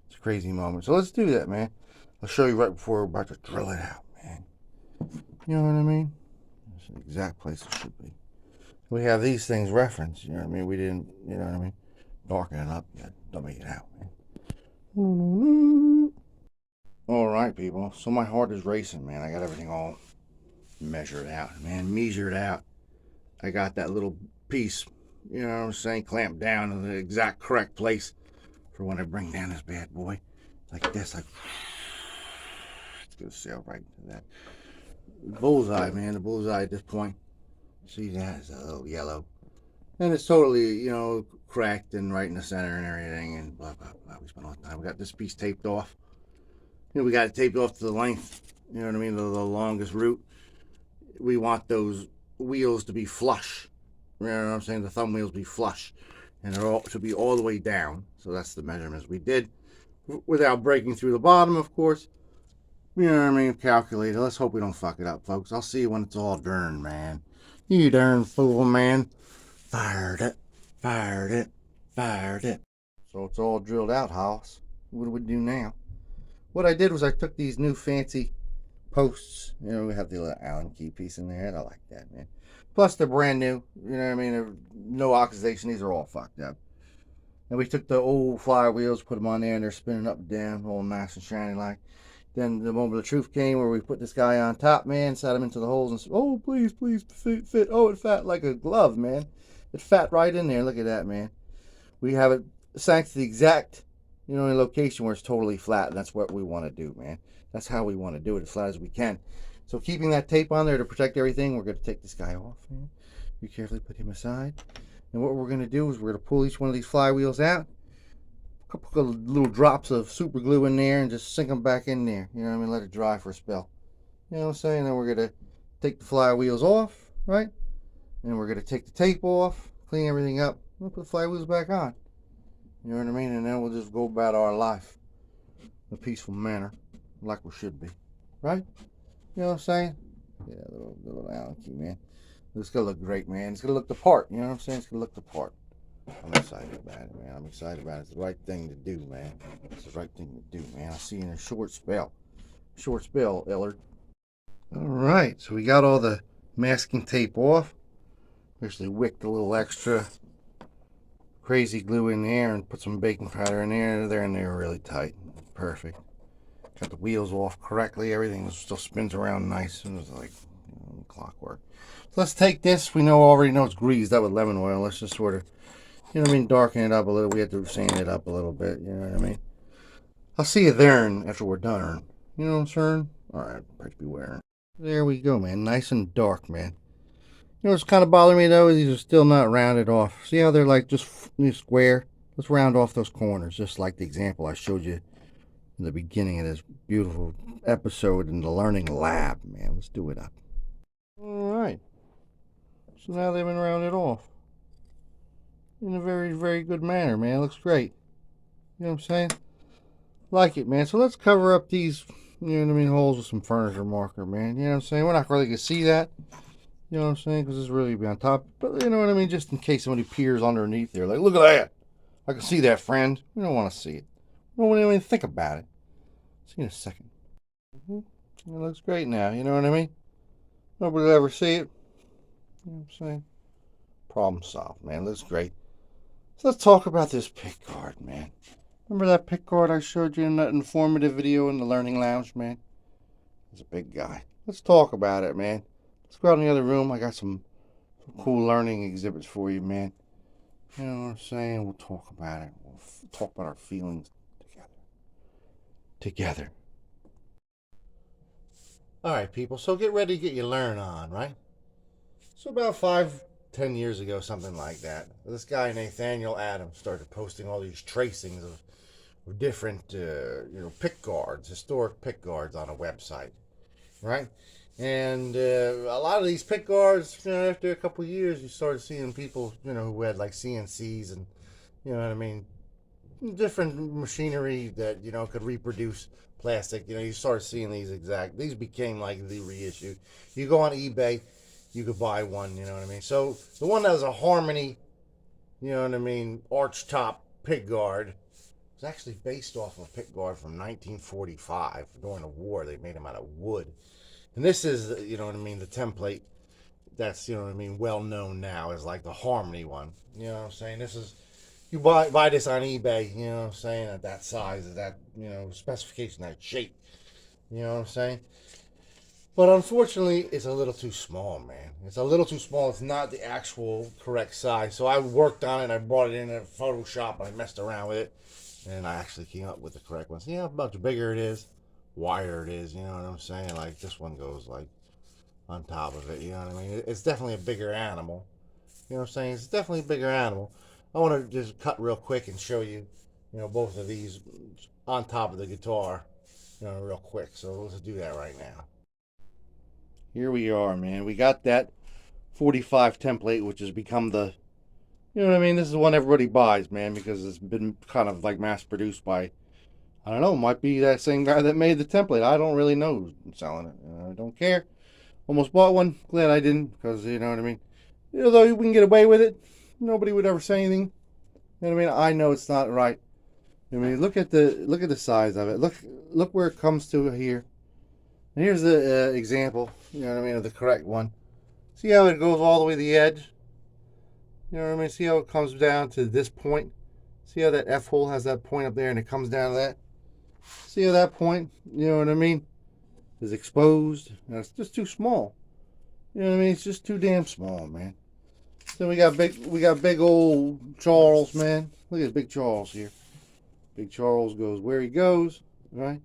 It's a crazy moment. So let's do that, man. I'll show you right before we're about to drill it out, man. You know what I mean? It's the exact place it should be. We have these things referenced, you know what I mean? We didn't, you know what I mean? Darken it up yet. Dummy it out, man. Alright, people. So my heart is racing, man. I got everything all measured out, man. Measured out. I got that little piece, you know what I'm saying, clamped down in the exact correct place for when I bring down this bad boy. Like this, like, it's gonna sail right into that bullseye, man. The bullseye at this point. See that? It's a little yellow. And it's totally, you know, cracked and right in the center and everything and blah, blah, blah. We spent all the time. We got this piece taped off. You know, we got it taped off to the length, you know what I mean, the longest route. We want those wheels to be flush. You know what I'm saying? The thumb wheels be flush. And they're all to be all the way down. So that's the measurements we did. without breaking through the bottom, of course. You know what I mean? Calculator. Let's hope we don't fuck it up, folks. I'll see you when it's all done, man. You darn fool, man. Fired it. Fired it. Fired it. So it's all drilled out, Hoss. What do we do now? What I did was I took these new fancy posts. You know, we have the little Allen key piece in there. I like that, man. Plus, they're brand new. You know what I mean? They're no oxidation. These are all fucked up. And we took the old flywheels, put them on there, and they're spinning up and down, all nice and shiny like. Then the moment of the truth came where we put this guy on top, man, sat him into the holes and said, oh, please, please, fit. Oh, it fat like a glove, man. It fat right in there. Look at that, man. We have it sank to the exact, location where it's totally flat. And that's what we want to do, man. That's how we want to do it, as flat as we can. So keeping that tape on there to protect everything, we're going to take this guy off, man. You carefully put him aside. And what we're going to do is we're going to pull each one of these flywheels out. A couple of little drops of super glue in there and just sink them back in there. You know what I mean? Let it dry for a spell. You know what I'm saying? Then we're going to take the flywheels off, right? And we're going to take the tape off, clean everything up, and put the flywheels back on. You know what I mean? And then we'll just go about our life in a peaceful manner, like we should be. Right? You know what I'm saying? Yeah, little Allen key, man. It's going to look great, man. It's going to look the part. You know what I'm saying? It's going to look the part. I'm excited about it, man. I'm excited about it. It's the right thing to do, man. It's the right thing to do, man. I'll see you in a short spell. Short spell, Ellard. Alright, so we got all the masking tape off. Actually wicked a little extra crazy glue in there and put some baking powder in there. They're in there really tight. Perfect. Got the wheels off correctly. Everything still spins around nice. And it's like clockwork. So let's take this. We already know it's greased up with lemon oil. Let's just sort of, you know what I mean, darken it up a little. We have to sand it up a little bit. You know what I mean? I'll see you there after we're done. You know what I'm saying? Alright, please be wearing. There we go, man. Nice and dark, man. You know what's kind of bothering me, though, is these are still not rounded off. See how they're like just square? Let's round off those corners, just like the example I showed you in the beginning of this beautiful episode in the Learning Lab, man. Let's do it up. Alright. So now they've been rounded off. In a very, very good manner, man. It looks great. You know what I'm saying? Like it, man. So let's cover up these, you know what I mean, holes with some furniture marker, man. You know what I'm saying? We're not really going to see that. You know what I'm saying? Because it's really be on top. But you know what I mean? Just in case somebody peers underneath there. Like, look at that. I can see that, friend. We don't want to see it. We don't even think about it. See you in a second. It looks great now. You know what I mean? Nobody will ever see it. You know what I'm saying? Problem solved, man. Looks great. So let's talk about this pick guard, man. Remember that pick guard I showed you in that informative video in the Learning Lounge, man? He's a big guy. Let's talk about it, man. Let's go out in the other room. I got some cool learning exhibits for you, man. You know what I'm saying? We'll talk about it. We'll talk about our feelings together. Alright, people. So get ready to get your learn on, right? So about 5-10 years ago, something like that, this guy Nathaniel Adams started posting all these tracings of different, pick guards, historic pick guards on a website, right? And a lot of these pick guards, after a couple of years, you started seeing people, who had like CNCs and, you know what I mean, different machinery that, could reproduce plastic. You started seeing these became like the reissue. You go on eBay, you could buy one, you know what I mean? So the one that was a Harmony, you know what I mean, arch top pick guard, was actually based off of a pick guard from 1945. During the war, they made them out of wood. And this is, you know what I mean, the template that's, well known now as like the Harmony one. You know what I'm saying? This is, you buy this on eBay, you know what I'm saying, at that size, at that, specification, that shape. You know what I'm saying? But unfortunately, it's a little too small, man. It's a little too small. It's not the actual correct size. So I worked on it. I brought it in Photoshop. I messed around with it. And I actually came up with the correct one. See how much bigger it is? Wider it is, you know what I'm saying? Like, this one goes, like, on top of it, you know what I mean? It's definitely a bigger animal. You know what I'm saying? It's definitely a bigger animal. I want to just cut real quick and show you, both of these on top of the guitar, real quick. So let's do that right now. Here we are, man. We got that 45 template, which has become the, you know what I mean? This is the one everybody buys, man, because it's been kind of like mass produced by I don't know. Might be that same guy that made the template. I don't really know who's selling it. I don't care. Almost bought one. Glad I didn't, because you know what I mean. Although we can get away with it, nobody would ever say anything. You know what I mean? I know it's not right. I mean, look at the size of it. Look where it comes to here. And here's the example. You know what I mean, of the correct one. See how it goes all the way to the edge. You know what I mean? See how it comes down to this point. See how that F hole has that point up there, and it comes down to that. See how that point, you know what I mean, is exposed. Now, it's just too small. You know what I mean? It's just too damn small, man. Then we got big old Charles, man. Look at Big Charles here. Big Charles goes where he goes, right?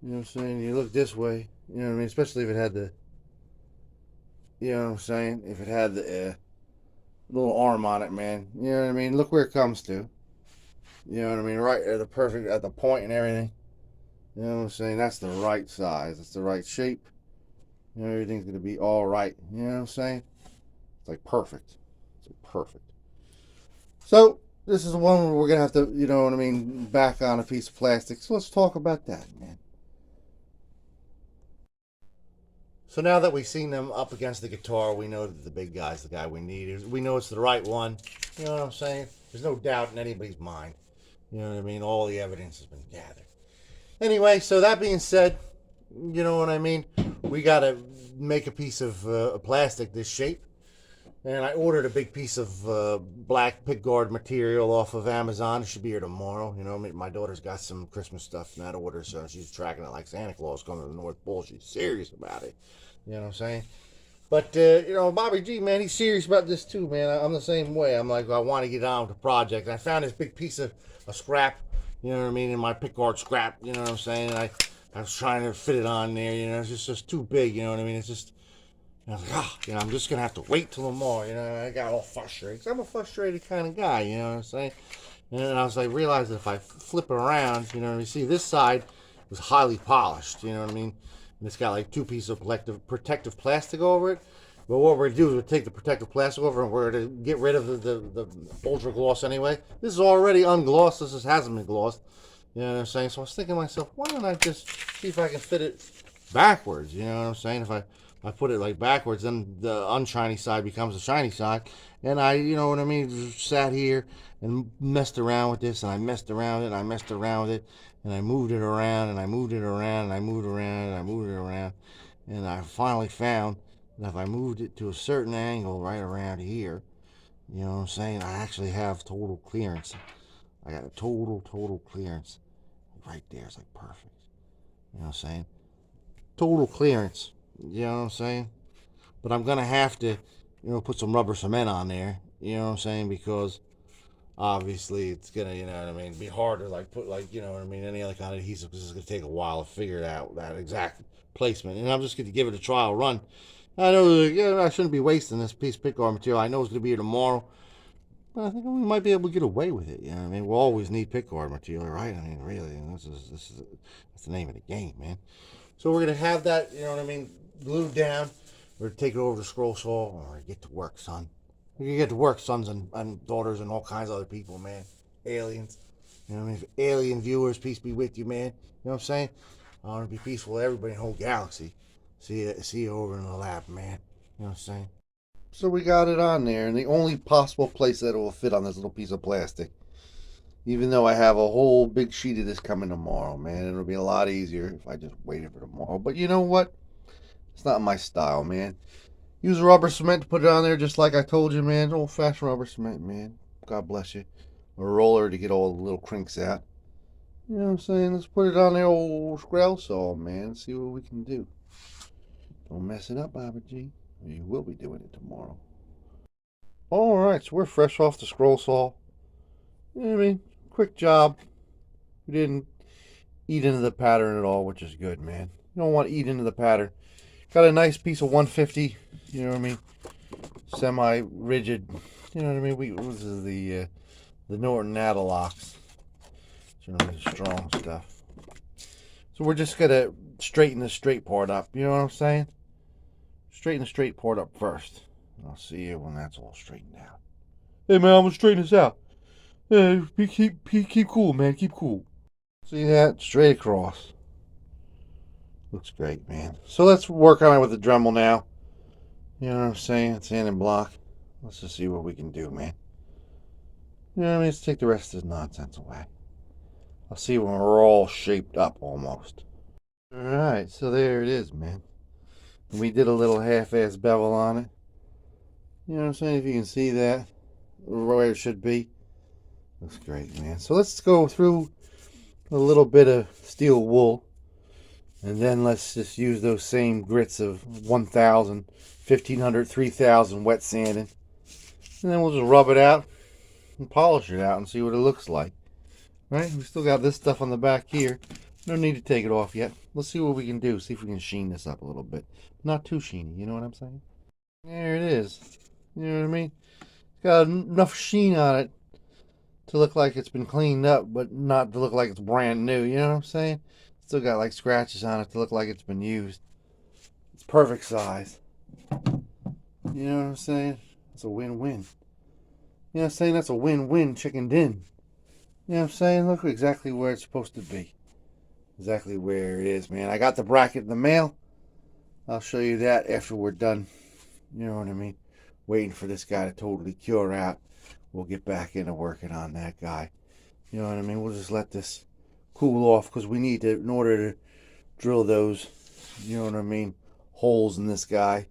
You know what I'm saying? You look this way, you know what I mean? Especially if it had the, you know what I'm saying? If it had the little arm on it, man. You know what I mean? Look where it comes to. You know what I mean? Right at the point and everything. You know what I'm saying? That's the right size. It's the right shape. You know, everything's going to be all right. You know what I'm saying? It's like perfect. It's like perfect. So, this is the one where we're going to have to, you know what I mean, back on a piece of plastic. So, let's talk about that, man. So, now that we've seen them up against the guitar, we know that the big guy's the guy we need. We know it's the right one. You know what I'm saying? There's no doubt in anybody's mind. You know what I mean? All the evidence has been gathered. Anyway, so that being said, you know what I mean? We got to make a piece of plastic this shape. And I ordered a big piece of black pickguard material off of Amazon. It should be here tomorrow. You know, my daughter's got some Christmas stuff in that order, so she's tracking it like Santa Claus coming to the North Pole. She's serious about it. You know what I'm saying? But, you know, Bobby G, man, he's serious about this too, man. I'm the same way. I'm like, I want to get on with the project. I found this big piece of scrap, you know what I mean, in my pickguard scrap, you know what I'm saying? I was trying to fit it on there, you know, it's just too big, you know what I mean? It's just, I was like, you know, I'm just going to have to wait till tomorrow, you know? I got all frustrated, because I'm a frustrated kind of guy, you know what I'm saying? And then I was like, realized that if I flip it around, you know, you see this side was highly polished, you know what I mean? And it's got like two pieces of protective plastic over it. But what we're going to do is we'll take the protective plastic over and we're going to get rid of the ultra gloss anyway. This is already unglossed. This hasn't been glossed. You know what I'm saying? So I was thinking to myself, why don't I just see if I can fit it backwards? You know what I'm saying? If I put it like backwards, then the unshiny side becomes the shiny side. And I, you know what I mean, just sat here and messed around with this, and I messed around with it, and I messed around with it, and I moved it around, and I moved it around, and I moved it around, and I moved it around, and I finally found that if I moved it to a certain angle right around here, you know what I'm saying, I actually have total clearance. I got a total clearance right there. It's like perfect. You know what I'm saying? Total clearance. You know what I'm saying? But I'm going to have to, you know, put some rubber cement on there. You know what I'm saying? Because obviously it's going to, you know what I mean, be hard to like put like, you know what I mean, any other kind of adhesive because it's going to take a while to figure out that exact placement. And I'm just going to give it a trial run. I know, yeah, I shouldn't be wasting this piece of pickguard material. I know it's going to be here tomorrow. But I think we might be able to get away with it. You know what I mean? We'll always need pickguard material, right? I mean, really, that's the name of the game, man. So we're going to have that, you know what I mean, glued down. We're going to take it over to scroll saw. We're going to get to work, son. We're going to get to work, sons and daughters and all kinds of other people, man. Aliens. You know what I mean? Alien viewers, peace be with you, man. You know what I'm saying? I want to be peaceful with everybody in the whole galaxy. See you over in the lab, man. You know what I'm saying? So we got it on there, and the only possible place that it will fit on this little piece of plastic. Even though I have a whole big sheet of this coming tomorrow, man. It'll be a lot easier if I just waited for tomorrow. But you know what? It's not my style, man. Use rubber cement to put it on there just like I told you, man. Old-fashioned rubber cement, man. God bless you. A roller to get all the little crinks out. You know what I'm saying? Let's put it on the old scroll saw, man. See what we can do. Don't mess it up, Bobby G. You will be doing it tomorrow. Alright, so we're fresh off the scroll saw. You know what I mean? Quick job. We didn't eat into the pattern at all, which is good, man. You don't want to eat into the pattern. Got a nice piece of 150, you know what I mean? Semi-rigid, you know what I mean? This is the Norton Adelocks. It's really strong stuff. So we're just going to straighten the straight part up, you know what I'm saying? Straighten the straight part up first. I'll see you when that's all straightened out. Hey, man, I'm going to straighten this out. Hey, keep cool, man. Keep cool. See that? Straight across. Looks great, man. So let's work on it with the Dremel now. You know what I'm saying? Sand and block. Let's just see what we can do, man. You know what I mean? Let's take the rest of this nonsense away. I'll see when we're all shaped up almost. Alright, so there it is, man. We did a little half-ass bevel on it. You know what I'm saying? If you can see that, where it should be. Looks great, man. So let's go through a little bit of steel wool. And then let's just use those same grits of 1000, 1500, 3000 wet sanding. And then we'll just rub it out and polish it out and see what it looks like. Right? We still got this stuff on the back here. No need to take it off yet. Let's see what we can do. See if we can sheen this up a little bit. Not too sheeny, you know what I'm saying? There it is. You know what I mean? It's got enough sheen on it to look like it's been cleaned up, but not to look like it's brand new. You know what I'm saying? Still got like scratches on it to look like it's been used. It's perfect size. You know what I'm saying? It's a win-win. You know what I'm saying? That's a win-win chicken din. You know what I'm saying? Look exactly where it's supposed to be. Exactly where it is, man. I got the bracket in the mail. I'll show you that after we're done. You know what I mean? Waiting for this guy to totally cure out. We'll get back into working on that guy. You know what I mean? We'll just let this cool off because we need to, in order to drill those, you know what I mean, holes in this guy.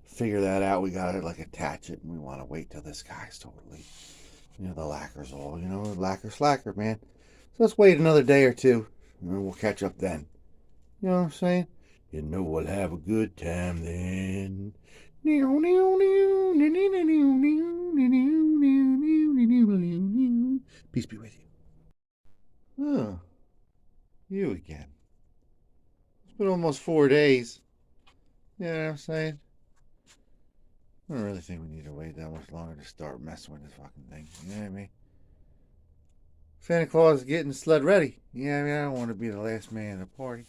Figure that out. We gotta like attach it, and we want to wait till this guy's totally, you know, the lacquer's all, you know, lacquer slacker, man. So let's wait another day or two, and then we'll catch up then. You know what I'm saying? You know we'll have a good time then. Peace be with you. Oh, you again. It's been almost 4 days. You know what I'm saying? I don't really think we need to wait that much longer to start messing with this fucking thing. You know what I mean? Santa Claus is getting sled ready. Yeah, I mean, I don't want to be the last man at the party.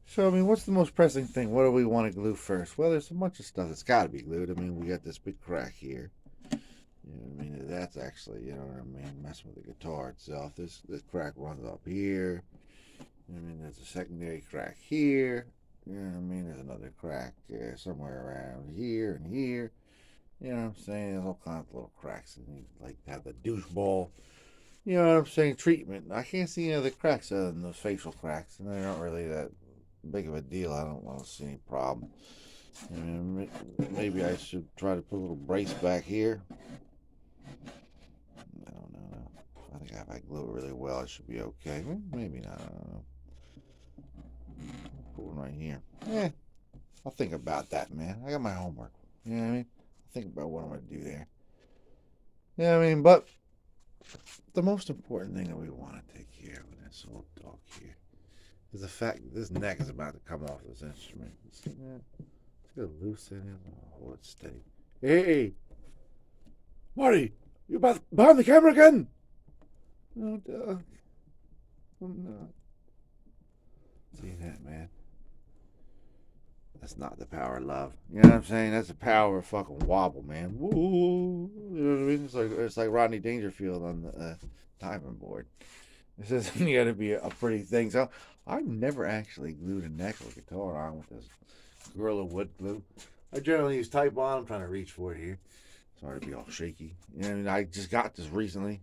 So, I mean, what's the most pressing thing? What do we want to glue first? Well, there's a bunch of stuff that's got to be glued. I mean, we got this big crack here. You know what I mean? That's actually, you know what I mean, messing with the guitar itself. This crack runs up here. You know what I mean? There's a secondary crack here. You know what I mean? There's another crack somewhere around here and here. You know what I'm saying? There's all kinds of little cracks. And you like have the douche ball. You know what I'm saying? Treatment. I can't see any other cracks other than those facial cracks. And they're not really that big of a deal. I don't want to see any problem. I mean, maybe I should try to put a little brace back here. I don't know. I think if I glue it really well, it should be okay. Maybe not. I don't know. Put one right here. Yeah, I'll think about that, man. I got my homework. You know what I mean? I'll think about what I'm going to do there. Yeah, I mean, but the most important thing that we want to take care of with this old dog here is the fact that this neck is about to come off this instrument. You see that? It's got loose in it. Hold it steady. Hey, Marty, you behind the camera again? No, Doug. I'm not. See that, man? That's not the power of love. You know what I'm saying? That's the power of fucking wobble, man. Woo! You know what I mean? It's like Rodney Dangerfield on the diving board. This isn't going to be a pretty thing. So I've never actually glued a neck of a guitar on with this Gorilla Wood glue. I generally use Type-On. I'm trying to reach for it here. Sorry to be all shaky. You know what I mean? I just got this recently.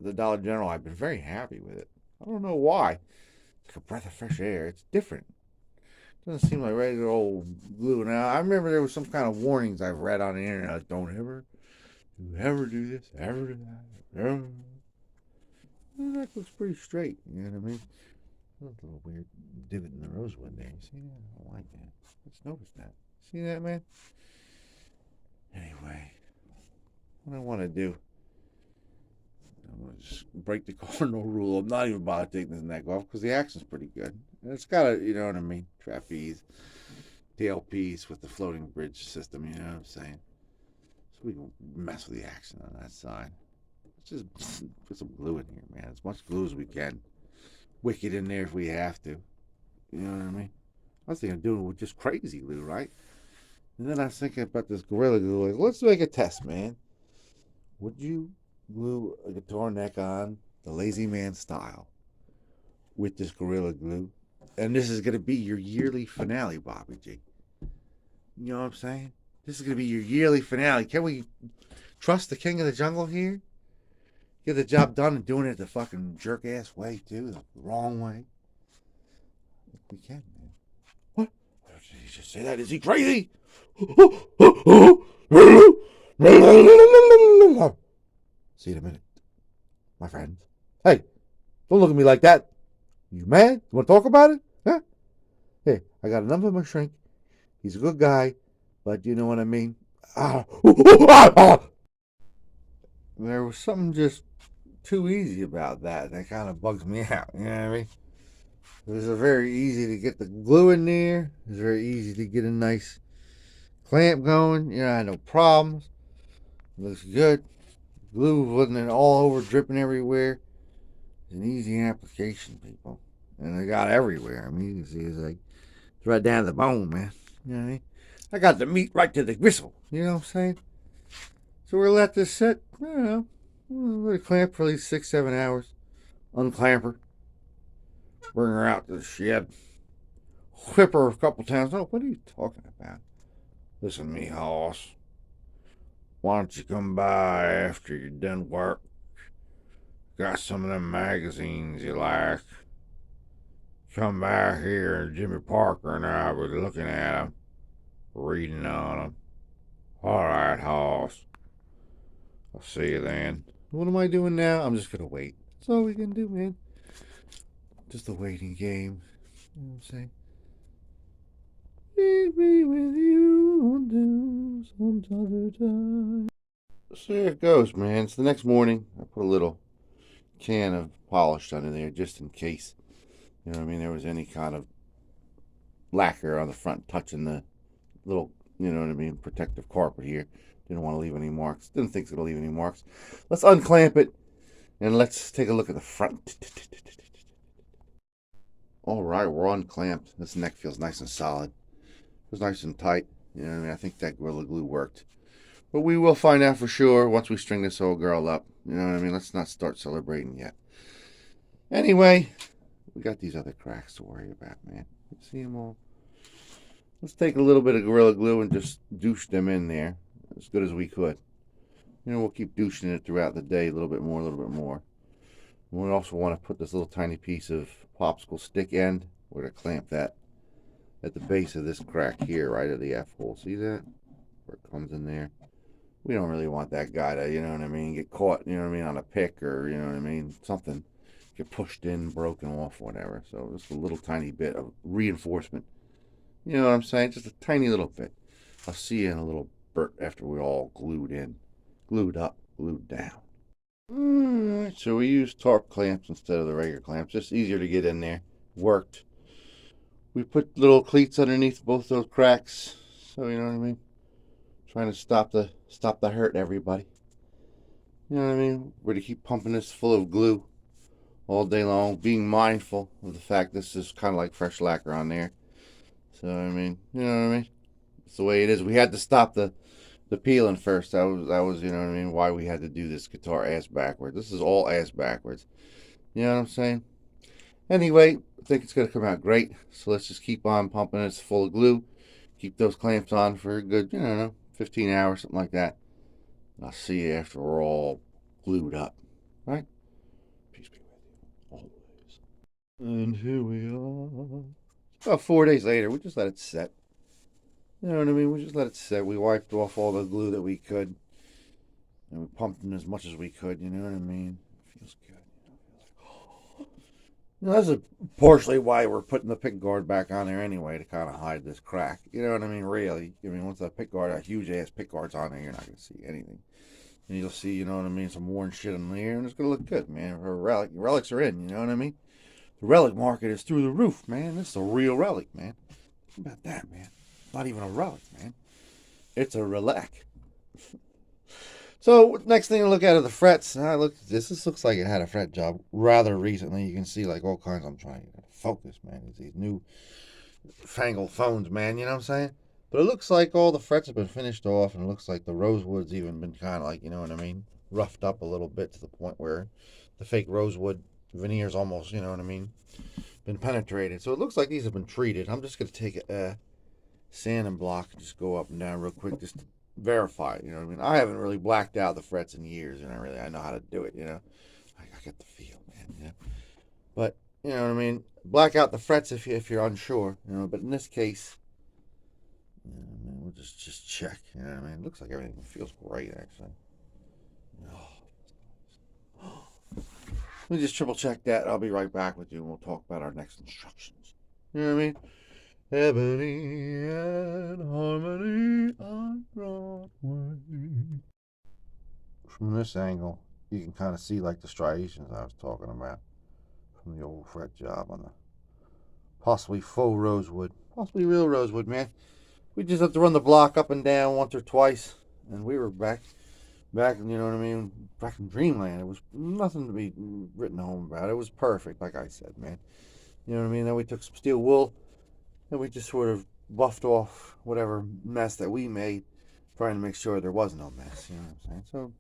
The Dollar General. I've been very happy with it. I don't know why. It's like a breath of fresh air. It's different. Doesn't seem like regular old glue. Now, I remember there was some kind of warnings I've read on the internet. Like, don't ever do this, ever do that. Ever. Well, that looks pretty straight. You know what I mean? A little weird divot in the rosewood there. You see that? I don't like that. Let's notice that. See that, man? Anyway, what I want to do, I'm going to just break the cardinal rule. I'm not even bothered taking this neck off because the action's pretty good. And it's got a, you know what I mean, trapeze, tailpiece with the floating bridge system, you know what I'm saying? So we can mess with the action on that side. Let's just put some glue in here, man. As much glue as we can. Wick it in there if we have to. You know what I mean? I was thinking of doing it with just crazy glue, right? And then I was thinking about this Gorilla Glue. Like, let's make a test, man. Would you glue a guitar neck on the lazy man style with this Gorilla Glue. And this is going to be your yearly finale, Bobby G. You know what I'm saying? This is going to be your yearly finale. Can we trust the king of the jungle here? Get the job done and doing it the fucking jerk ass way, too. The wrong way. We can, man. What? Did he just say that? Is he crazy? See you in a minute, my friends. Hey, don't look at me like that. You mad? You want to talk about it? Huh? Hey, I got a number of my shrink. He's a good guy, but you know what I mean? There was something just too easy about that. That kind of bugs me out. You know what I mean? It was very easy to get the glue in there. It was very easy to get a nice clamp going. You know, I had no problems. It looks good. Glue wasn't all over, dripping everywhere. It's an easy application, people. And it got everywhere. I mean, you can see it's like, it's right down to the bone, man. You know what I mean? I got the meat right to the gristle. You know what I'm saying? So we're let this sit, I don't know, let it clamp for at least 6-7 hours. Unclamp her. Bring her out to the shed. Whip her a couple times. Oh, what are you talking about? Listen to me, hoss. Why don't you come by after you're done work? Got some of them magazines you like. Come back here and Jimmy Parker and I were looking at them, reading on them. All right, hoss. I'll see you then. What am I doing now? I'm just going to wait. That's all we can do, man. Just a waiting game. You know what I'm saying? Leave me with you until some other time. So there it goes, man. It's the next morning. I put a little can of polish under there just in case. You know what I mean? There was any kind of lacquer on the front touching the little, you know what I mean, protective carpet here. Didn't want to leave any marks. Didn't think it's going to leave any marks. Let's unclamp it and let's take a look at the front. All right, we're unclamped. This neck feels nice and solid. It was nice and tight. You know what I mean? I think that Gorilla Glue worked. But we will find out for sure once we string this old girl up. You know what I mean? Let's not start celebrating yet. Anyway, we got these other cracks to worry about, man. You see them all? Let's take a little bit of Gorilla Glue and just douche them in there as good as we could. You know, we'll keep douching it throughout the day, a little bit more, a little bit more. We also want to put this little tiny piece of popsicle stick end. We're going to clamp that at the base of this crack here, right at the F-hole. See that? Where it comes in there. We don't really want that guy to, you know what I mean, get caught, you know what I mean, on a pick or, you know what I mean, something. Get pushed in, broken off, whatever. So just a little tiny bit of reinforcement. You know what I'm saying? Just a tiny little bit. I'll see you in a little bit after we're all glued in. Glued up, glued down. Alright, so we used Torque clamps instead of the regular clamps. Just easier to get in there. Worked. We put little cleats underneath both those cracks. So, you know what I mean? Trying to stop the hurt, everybody. You know what I mean? We're to keep pumping this full of glue all day long, being mindful of the fact this is kind of like fresh lacquer on there. So, I mean, you know what I mean? It's the way it is. We had to stop the peeling first. That was, you know what I mean, why we had to do this guitar ass backwards. This is all ass backwards. You know what I'm saying? Anyway, I think it's going to come out great. So let's just keep on pumping it full of glue. Keep those clamps on for a good, you know, 15 hours, something like that. I'll see you after we're all glued up. Right? Peace be with you. Always. And here we are. About 4 days later, we just let it set. You know what I mean? We just let it set. We wiped off all the glue that we could. And we pumped in as much as we could. You know what I mean? It feels good. You know, that's partially why we're putting the pick guard back on there anyway, to kind of hide this crack. You know what I mean? Really. I mean, once that pick guard, that huge ass pick guard's on there, you're not going to see anything. And you'll see, you know what I mean, some worn shit in there, and it's going to look good, man. Relics are in, you know what I mean? The relic market is through the roof, man. This is a real relic, man. Think about that, man. Not even a relic, man. It's a relic. So, next thing to look at are the frets. This looks like it had a fret job rather recently. You can see, like, all kinds. I'm trying to focus, man. It's these new fangled phones, man. You know what I'm saying? But it looks like all the frets have been finished off, and it looks like the rosewood's even been kind of like, you know what I mean, roughed up a little bit to the point where the fake rosewood veneer's almost, you know what I mean, been penetrated. So it looks like these have been treated. I'm just going to take a sanding block and just go up and down real quick just to verify, you know what I mean. I haven't really blacked out the frets in years, and I know how to do it, you know. I get the feel, man, you know. But, you know what I mean, black out the frets if you're unsure, you know. But in this case, you know, I mean, we'll just check, you know what I mean. It looks like everything feels great, actually. Oh. Let me just triple check that. I'll be right back with you, and we'll talk about our next instructions. You know what I mean? Ebony and Harmony on Broadway. From this angle, you can kind of see like the striations I was talking about from the old fret job on the possibly faux rosewood, possibly real rosewood, man. We just have to run the block up and down once or twice, and we were back, you know what I mean, back in dreamland. It was nothing to be written home about. It was perfect, like I said, man. You know what I mean? Then we took some steel wool, and we just sort of buffed off whatever mess that we made, trying to make sure there was no mess. You know what I'm saying? So,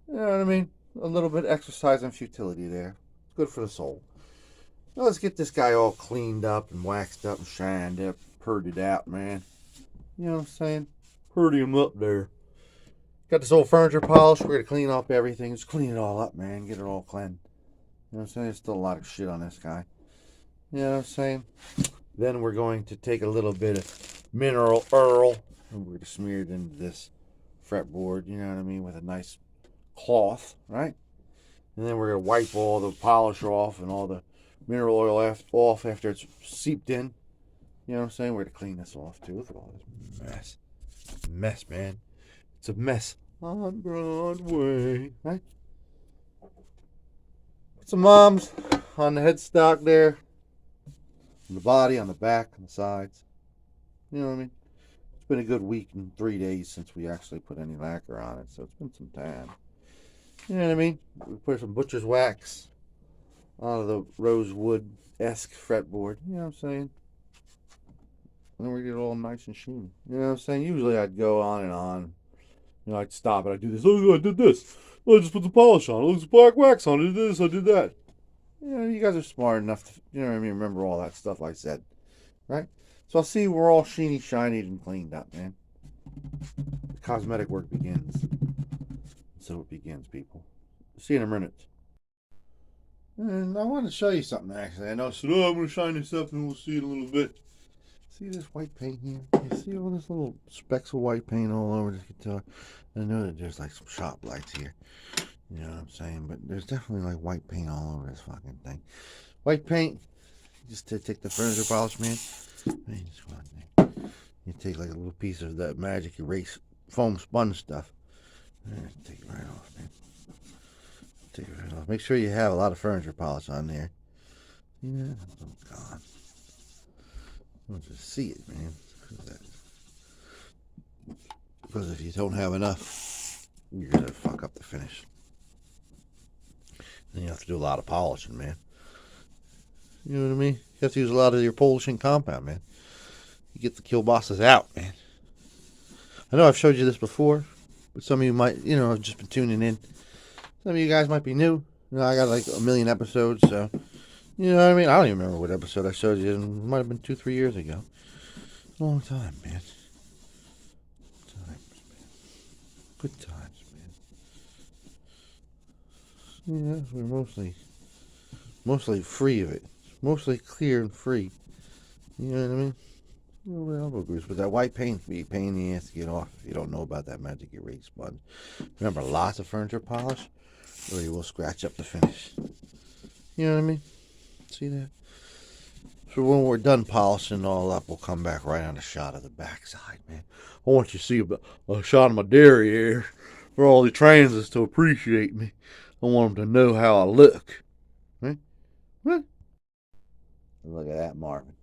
you know what I mean? A little bit of exercise and futility there. It's good for the soul. Now let's get this guy all cleaned up and waxed up and shined up, purdied out, man. You know what I'm saying? Purdy him up there. Got this old furniture polish. We're going to clean up everything. Just clean it all up, man. Get it all clean. You know what I'm saying? There's still a lot of shit on this guy. You know what I'm saying? Then we're going to take a little bit of mineral oil and we're going to smear it into this fretboard, you know what I mean, with a nice cloth, right? And then we're going to wipe all the polish off and all the mineral oil off after it's seeped in. You know what I'm saying? We're going to clean this off too. Look at all this mess. Mess, man. It's a mess on Broadway, right? Put some moms on the headstock there. On the body, on the back, on the sides. You know what I mean? It's been a good week and 3 days since we actually put any lacquer on it, so it's been some time. You know what I mean? We put some butcher's wax on the rosewood-esque fretboard. You know what I'm saying? And then we get it all nice and sheeny. You know what I'm saying? Usually I'd go on and on. You know, I'd stop and I'd do this. Oh, I did this. Oh, I just put the polish on. Oh, there's black wax on. I did this. I did that. You know, you guys are smart enough to, you know what I mean, remember all that stuff I said, right? So I'll see we're all sheeny, shiny, and cleaned up, man. The cosmetic work begins. So it begins, people. See you in a minute. And I want to show you something, actually. I know I said, oh, I'm going to shine this up and we'll see it a little bit. See this white paint here? You see all this little specks of white paint all over this guitar? I know that there's like some shop lights here. You know what I'm saying? But there's definitely like white paint all over this fucking thing. White paint, just to take the furniture polish, man. You take like a little piece of that magic erase foam sponge stuff. Take it right off, man. Take it right off. Make sure you have a lot of furniture polish on there. Yeah, oh God. I'll just see it, man. Because if you don't have enough, you're gonna fuck up the finish. Then you have to do a lot of polishing, man. You know what I mean? You have to use a lot of your polishing compound, man. You get the kielbasa's out, man. I know I've showed you this before, but some of you might, you know, have just been tuning in. Some of you guys might be new. You know, I got like a million episodes, so, you know what I mean? I don't even remember what episode I showed you. It might have been 2-3 years ago. Long time, man. Good times, man. Yeah, we're mostly free of it. Mostly clear and free. You know what I mean? A little bit elbow grease, but that white paint can be a pain in the ass to get off if you don't know about that magic erase sponge. Remember, lots of furniture polish, or you will scratch up the finish. You know what I mean? See that? So when we're done polishing all up, we'll come back right on a shot of the backside, man. I want you to see a shot of my derriere for all the transits to appreciate me. I want them to know how I look. Right? Right? Look at that, Marvin.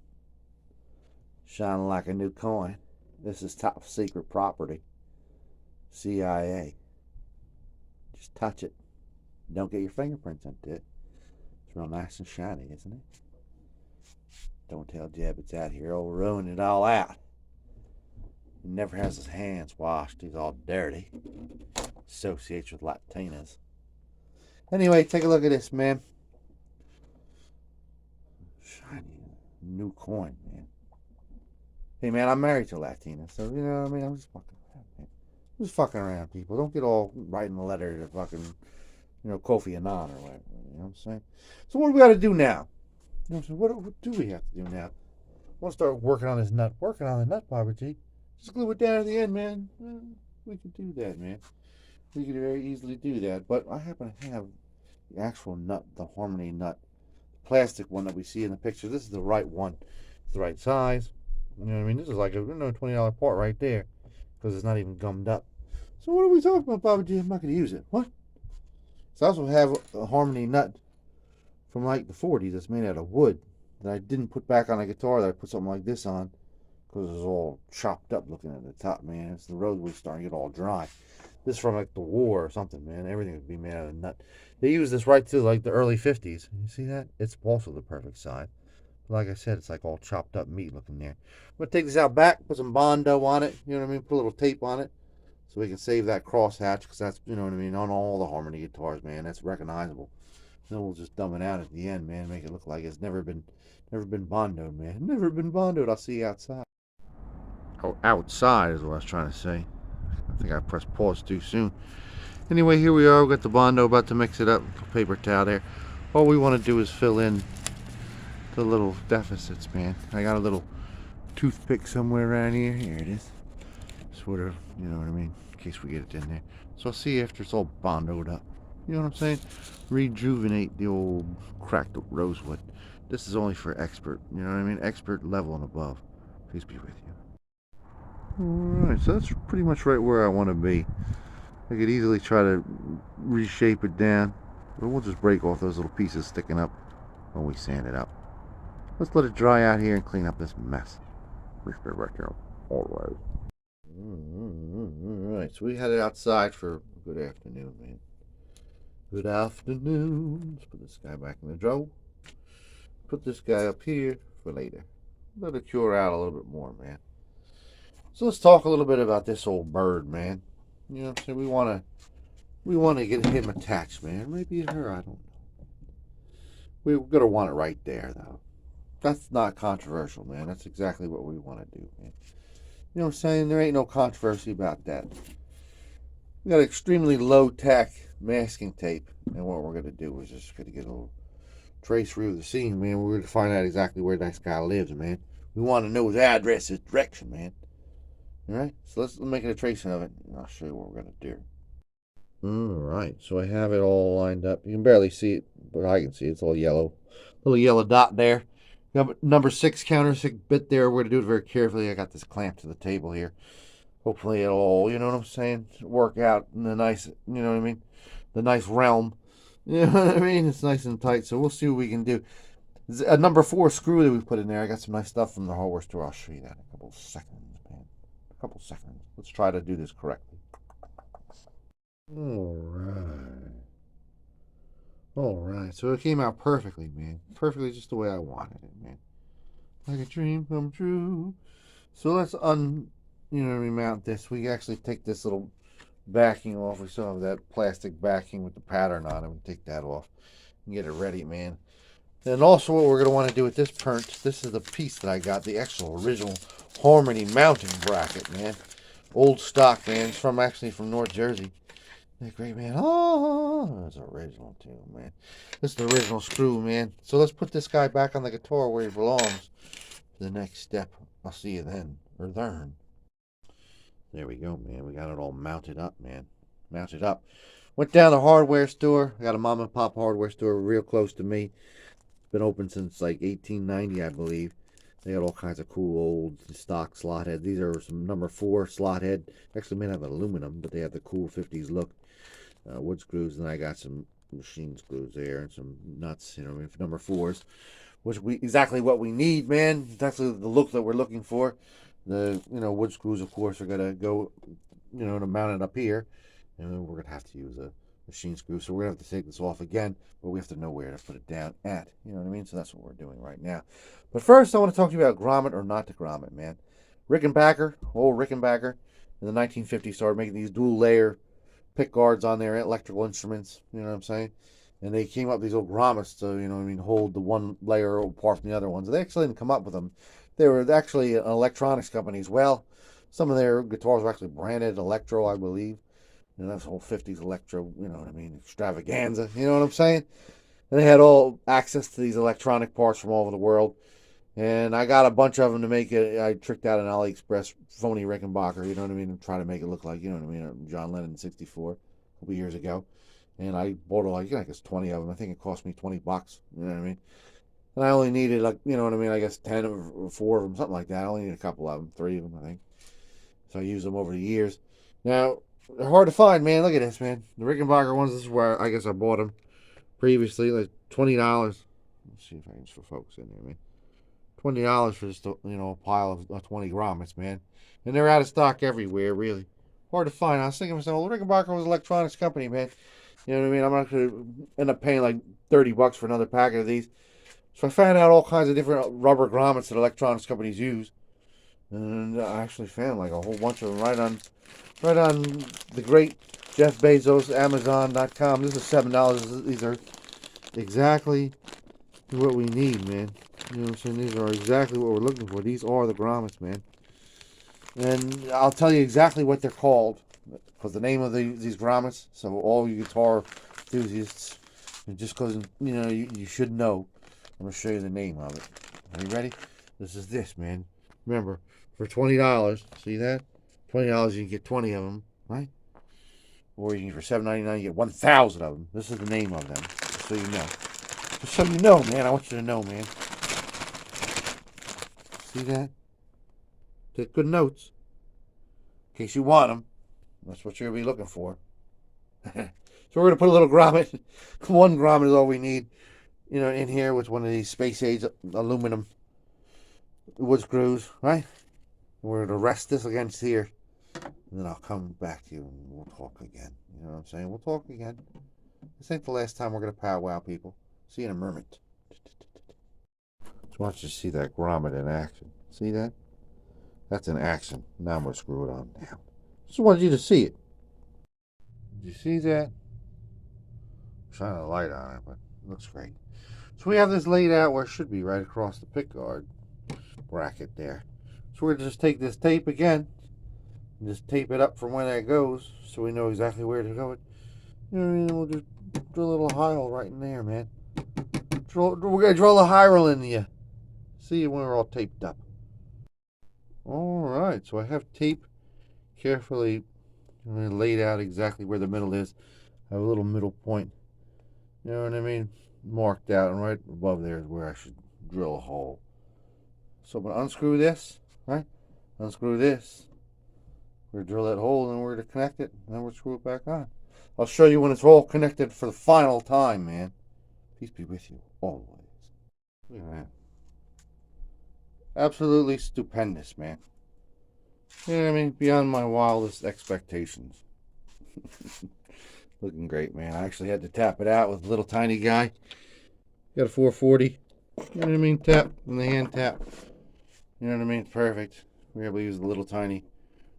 Shining like a new coin. This is top secret property. CIA. Just touch it. Don't get your fingerprints into it. It's real nice and shiny, isn't it? Don't tell Jeb it's out here. He'll ruin it all out. He never has his hands washed. He's all dirty. Associates with Latinas. Anyway, take a look at this, man. Shiny new coin, man. Hey, man, I'm married to Latina, so you know what I mean. I'm just fucking around, man. I'm just fucking around, people. Don't get all writing a letter to fucking, Kofi Annan or whatever. You know what I'm saying? So what do we got to do now? You know what I'm saying? What do we have to do now? I want to start working on this nut. Working on the nut, Barbara G. Just glue it down at the end, man. We could do that, man. We could very easily do that. But I happen to have the actual nut, the harmony nut, plastic one that we see in the picture. This is the right one. It's the right size. You know what I mean? This is like a $20 part right there because it's not even gummed up. So what are we talking about, Baba G? I'm not going to use it. What? So I also have a harmony nut from like the 40s that's made out of wood that I didn't put back on a guitar, that I put something like this on because it's all chopped up looking at the top, man. It's the rosewood starting to get all dry. This is from like the war or something, man. Everything would be made out of nut. They use this right to like the early 50s. You see that? It's also the perfect size. Like I said, it's like all chopped up meat looking there. I'm going to take this out back, put some Bondo on it, you know what I mean? Put a little tape on it so we can save that crosshatch because that's, you know what I mean, on all the harmony guitars, man. That's recognizable. Then we'll just dumb it out at the end, man. Make it look like it's never been Bondoed, man. Never been Bondoed. I'll see you outside. Oh, outside is what I was trying to say. I think I pressed pause too soon. Anyway, here we are. We got the Bondo, about to mix it up. Paper towel there. All we want to do is fill in the little deficits, man. I got a little toothpick somewhere around here. Here it is. Sort of, you know what I mean, in case we get it in there. So I'll see you after it's all bondoed up. You know what I'm saying? Rejuvenate the old cracked rosewood. This is only for expert, you know what I mean? Expert level and above. Please be with you. Alright, so that's pretty much right where I want to be. I could easily try to reshape it down, but we'll just break off those little pieces sticking up when we sand it up. Let's let it dry out here and clean up this mess. Alright. Alright, so we headed outside for a good afternoon, man. Good afternoon. Let's put this guy back in the drawer. Put this guy up here for later. Let it cure out a little bit more, man. So let's talk a little bit about this old bird, man. You know what I'm saying? We want to get him attached, man. Maybe her, I don't know. We're gonna want it right there, though. That's not controversial, man. That's exactly what we want to do, man. You know what I'm saying? There ain't no controversy about that. We got extremely low-tech masking tape, and what we're going to do is just going to get a little trace through the scene, man. We're going to find out exactly where this guy lives, man. We want to know his address, his direction, man. Alright? So let's make a tracing of it, and I'll show you what we're going to do. Alright, so I have it all lined up. You can barely see it, but I can see it. It's all yellow. Little yellow dot there. Number 6 countersink bit there. We're going to do it very carefully. I got this clamped to the table here. Hopefully it'll all, you know what I'm saying, work out in the nice, you know what I mean, the nice realm. You know what I mean? It's nice and tight, so we'll see what we can do. A number 4 screw that we put in there. I got some nice stuff from the hardware store. I'll show you that in a couple seconds, man. A couple seconds. Let's try to do this correctly. Alright, so it came out perfectly, man. Perfectly just the way I wanted it, man. Like a dream come true. So let's remount this. We actually take this little backing off. We still have that plastic backing with the pattern on it. We take that off and get it ready, man. And also what we're going to want to do with this perch, this is the piece that I got, the actual original Harmony mounting bracket, man. Old stock, man. It's actually from North Jersey. That great, man. Oh, that's original too, man. This is the original screw, man. So let's put this guy back on the guitar where he belongs. The next step. I'll see you then, or then. There we go, man. We got it all mounted up, man. Mounted up. Went down to the hardware store. I got a mom and pop hardware store real close to me. It's been open since like 1890, I believe. They got all kinds of cool old stock slot heads. These are some number 4 slot head. Actually made out of aluminum, but they have the cool 50s look. Wood screws, and I got some machine screws there and some nuts, you know, number 4s, which exactly what we need, man. Exactly the look that we're looking for. The wood screws, of course, are gonna go, to mount it up here, and we're gonna have to use a machine screw. So we're gonna have to take this off again, but we have to know where to put it down at. You know what I mean? So that's what we're doing right now. But first, I want to talk to you about grommet or not to grommet, man. Rickenbacker, old Rickenbacker, in the 1950s started making these dual layer pick guards on their electrical instruments. You know what I'm saying? And they came up with these little grommets to, you know what I mean, hold the one layer apart from the other ones. They actually didn't come up with them. They were actually an electronics company as well. Some of their guitars were actually branded Electro, I believe. And that's whole 50s Electro, you know what I mean, Extravaganza, you know what I'm saying? And they had all access to these electronic parts from all over the world. And I got a bunch of them to make it. I tricked out an AliExpress phony Rickenbacker, you know what I mean, and try to make it look like, you know what I mean, John Lennon 64 a couple years ago. And I bought like, I guess 20 of them. I think it cost me $20. You know what I mean? And I only needed, like, you know what I mean, I guess 10 or 4 of them, something like that. I only need a couple of them, 3 of them, I think. So I used them over the years. Now, they're hard to find, man. Look at this, man. The Rickenbacker ones, this is where I guess I bought them previously, like $20. Let's see if I can just focus in there, man. $20 for just a, you know, a pile of 20 grommets, man. And they're out of stock everywhere, really. Hard to find. I was thinking to myself, well, Rickenbacker was an electronics company, man. You know what I mean? I'm not going to end up paying like $30 for another packet of these. So I found out all kinds of different rubber grommets that electronics companies use. And I actually found like a whole bunch of them right on the great Jeff Bezos, Amazon.com. This is $7. These are exactly what we need, man. You know what I'm saying? These are exactly what we're looking for. These are the grommets, man. And I'll tell you exactly what they're called. Because the name of these grommets, so all you guitar enthusiasts, just because, you know, you should know, I'm going to show you the name of it. Are you ready? This is this, man. Remember, for $20, see that? $20 you can get 20 of them, right? Or you can, for $7.99 you get 1,000 of them. This is the name of them, just so you know. Just so you know, man. I want you to know, man. See that? Take good notes. In case you want them. That's what you're going to be looking for. So we're going to put a little grommet. One grommet is all we need, you know, in here with one of these space age aluminum wood screws, right? We're going to rest this against here. And then I'll come back to you and we'll talk again. You know what I'm saying? We'll talk again. This ain't the last time we're going to powwow, people. See you in a moment. Just want you to see that grommet in action. See that? That's in action. Now I'm going to screw it on down. Just wanted you to see it. Did you see that? Shine a light on it, but it looks great. So we have this laid out where it should be right across the pickguard bracket there. So we're going to just take this tape again and just tape it up from where that goes so we know exactly where to go. You know what I mean? We'll just drill a little hole right in there, man. We're going to drill a hole in you. See when we're all taped up. Alright, so I have tape carefully laid out exactly where the middle is. I have a little middle point, you know what I mean, marked out, and right above there is where I should drill a hole. So I'm going to unscrew this, right? Unscrew this. We're going to drill that hole, and we're going to connect it, and then we'll screw it back on. I'll show you when it's all connected for the final time, man. Peace be with you always. Look at that. Absolutely stupendous, man. You know what I mean? Beyond my wildest expectations. Looking great, man. I actually had to tap it out with a little tiny guy. Got a 440. You know what I mean? Tap and the hand tap. You know what I mean? Perfect. We were able to use the little tiny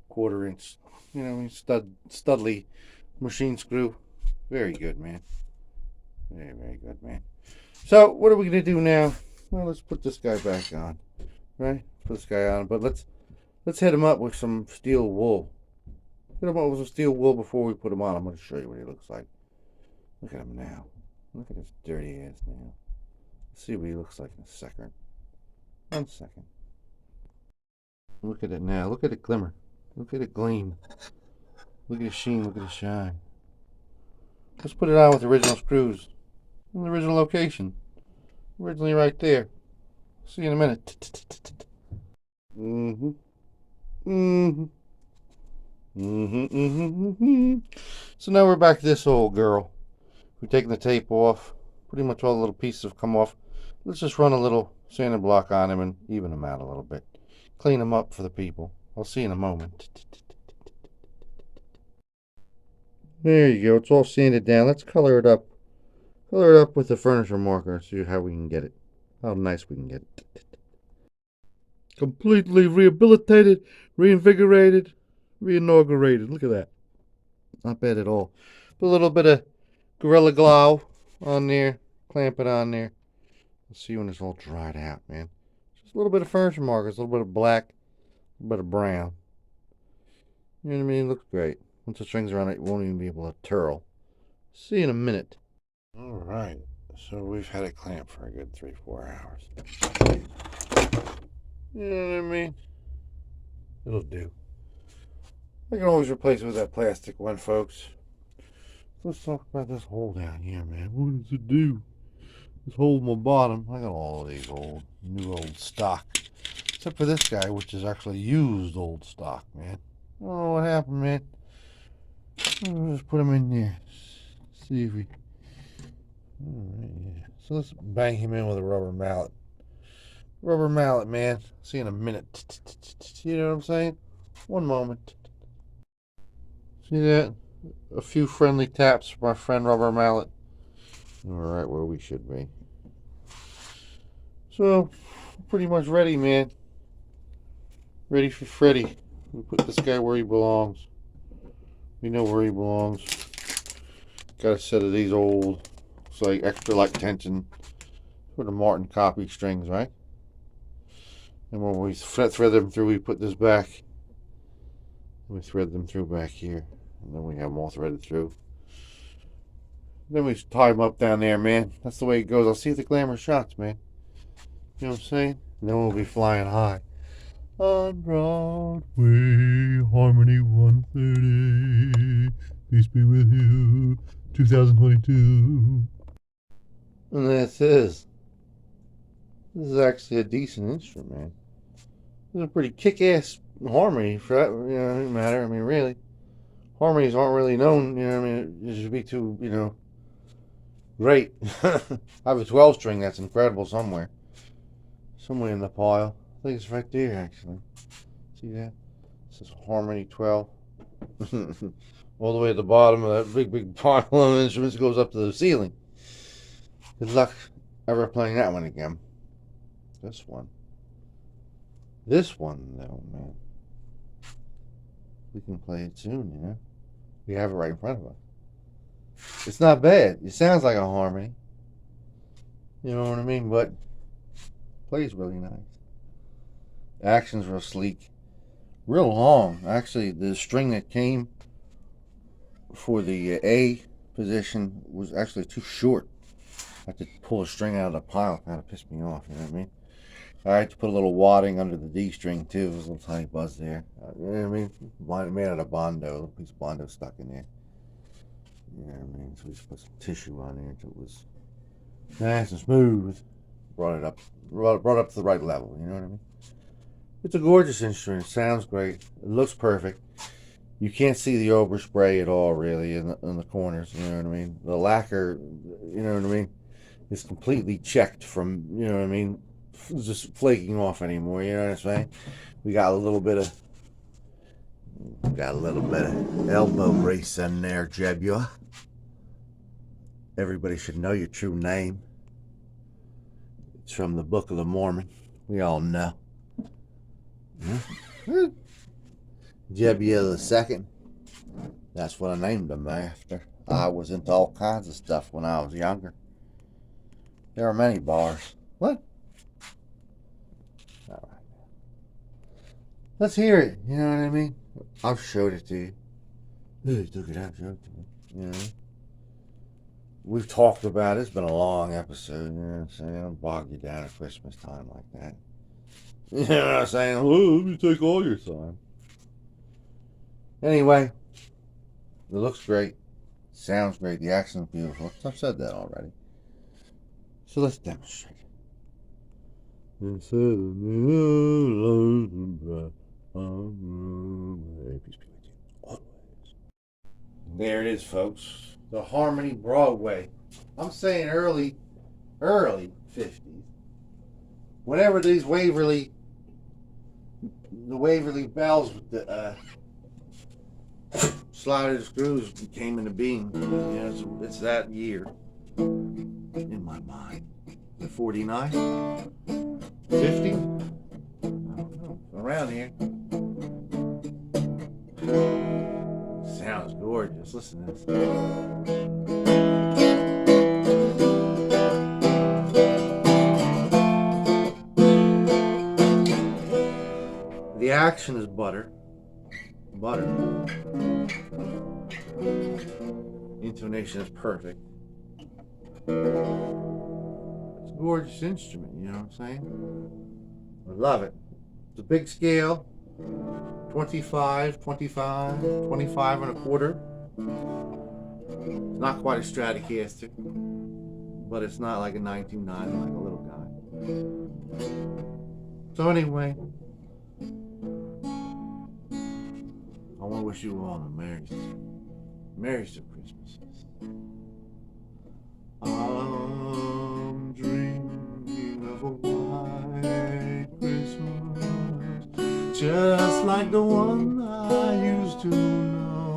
1/4 inch, you know what I mean? Studley machine screw. Very good, man. Very, very good, man. So, what are we going to do now? Well, let's put this guy back on. Right? Put this guy on. But let's hit him up with some steel wool. Hit him up with some steel wool before we put him on. I'm going to show you what he looks like. Look at him now. Look at his dirty ass now. Let's see what he looks like in a second. 1 second. Look at it now. Look at it glimmer. Look at it gleam. Look at the sheen. Look at the shine. Let's put it on with the original screws. In the original location. Originally right there. See you in a minute. So now we're back to this old girl. We've taken the tape off. Pretty much all the little pieces have come off. Let's just run a little sanding block on him and even him out a little bit. Clean him up for the people. I'll see you in a moment. There you go. It's all sanded down. Let's color it up. Color it up with the furniture marker and see how we can get it. How nice we can get it. Completely rehabilitated, reinvigorated, reinaugurated. Look at that. Not bad at all. Put a little bit of Gorilla Glow on there, clamp it on there. Let's see when it's all dried out, man. Just a little bit of furniture markers, a little bit of black, a little bit of brown. You know what I mean? It looks great. Once the string's around it, you won't even be able to twirl. See you in a minute. Alright, so we've had it clamped for a good 3-4 hours. You know what I mean? It'll do. I can always replace it with that plastic one, folks. Let's talk about this hole down here, man. What does it do? This hole in my bottom. I got all of these new old stock. Except for this guy, which is actually used old stock, man. I don't know what happened, man. I'll just put them in there. See if we... Alright, yeah. So let's bang him in with a rubber mallet. Rubber mallet, man. See you in a minute. You know what I'm saying? One moment. See that? A few friendly taps from my friend Rubber Mallet. We're right where we should be. So, pretty much ready, man. Ready for Freddy. We put this guy where he belongs. We know where he belongs. Got a set of these old, it's like extra light tension for the Martin copy strings, right? And when we thread them through, we put this back. We thread them through back here. And then we have them all threaded through. Then we tie them up down there, man. That's the way it goes. I'll see the glamour shots, man. You know what I'm saying? And then we'll be flying high. On Broadway, Harmony 130. Peace be with you. 2022. And this is actually a decent instrument, man. This is a pretty kick-ass harmony for that, you know, it doesn't matter. I mean, really. Harmonies aren't really known, you know what I mean? It should be too, you know, great. I have a 12 string that's incredible somewhere. Somewhere in the pile. I think it's right there, actually. See that? This is Harmony 12. All the way at the bottom of that big pile of instruments goes up to the ceiling. Good luck ever playing that one again. This one. This one, though, man. We can play it soon, you know? We have it right in front of us. It's not bad. It sounds like a harmony. You know what I mean? But it plays really nice. The action's real sleek. Real long. Actually, the string that came for the A position was actually too short. I had to pull a string out of the pile. Kind of pissed me off, you know what I mean? I had to put a little wadding under the D string too. There's a little tiny buzz there. You know what I mean? Made out of Bondo. A little piece of Bondo stuck in there. You know what I mean? So we just put some tissue on there until it was nice and smooth. Brought it up to the right level. You know what I mean? It's a gorgeous instrument. It sounds great. It looks perfect. You can't see the overspray at all, really, in the corners. You know what I mean? The lacquer, you know what I mean, is completely checked from, you know what I mean, just flaking off anymore. You know what I'm saying? We got a little bit of elbow grease in there, Jebua. Everybody should know your true name. It's from the Book of the Mormon. We all know. Jebua II. That's what I named him after. I was into all kinds of stuff when I was younger. There are many bars. What? All right. Let's hear it. You know what I mean? I've showed it to you. You took it out, showed it to me. You know? We've talked about it. It's been a long episode. You know what I'm saying? I'll bog you down at Christmas time like that. You know what I'm saying? Oh, let me take all your time. Anyway, it looks great. Sounds great. The accent's beautiful. I've said that already. So let's demonstrate. There it is, folks. The Harmony Broadway. I'm saying early 50s. Whenever these Waverly bells with the slided screws came into being, you know, it's that year in my mind. 49? 50? I don't know. Around here. Sounds gorgeous. Listen to this. action is butter. Butter. Intonation is perfect. It's a gorgeous instrument, you know what I'm saying? I love it. It's a big scale. 25 and a quarter. It's not quite a Stratocaster, but it's not like a 1990, like a little guy. So anyway, I want to wish you all the merriest of Christmases. I'm dreaming of a white Christmas, just like the one I used to know,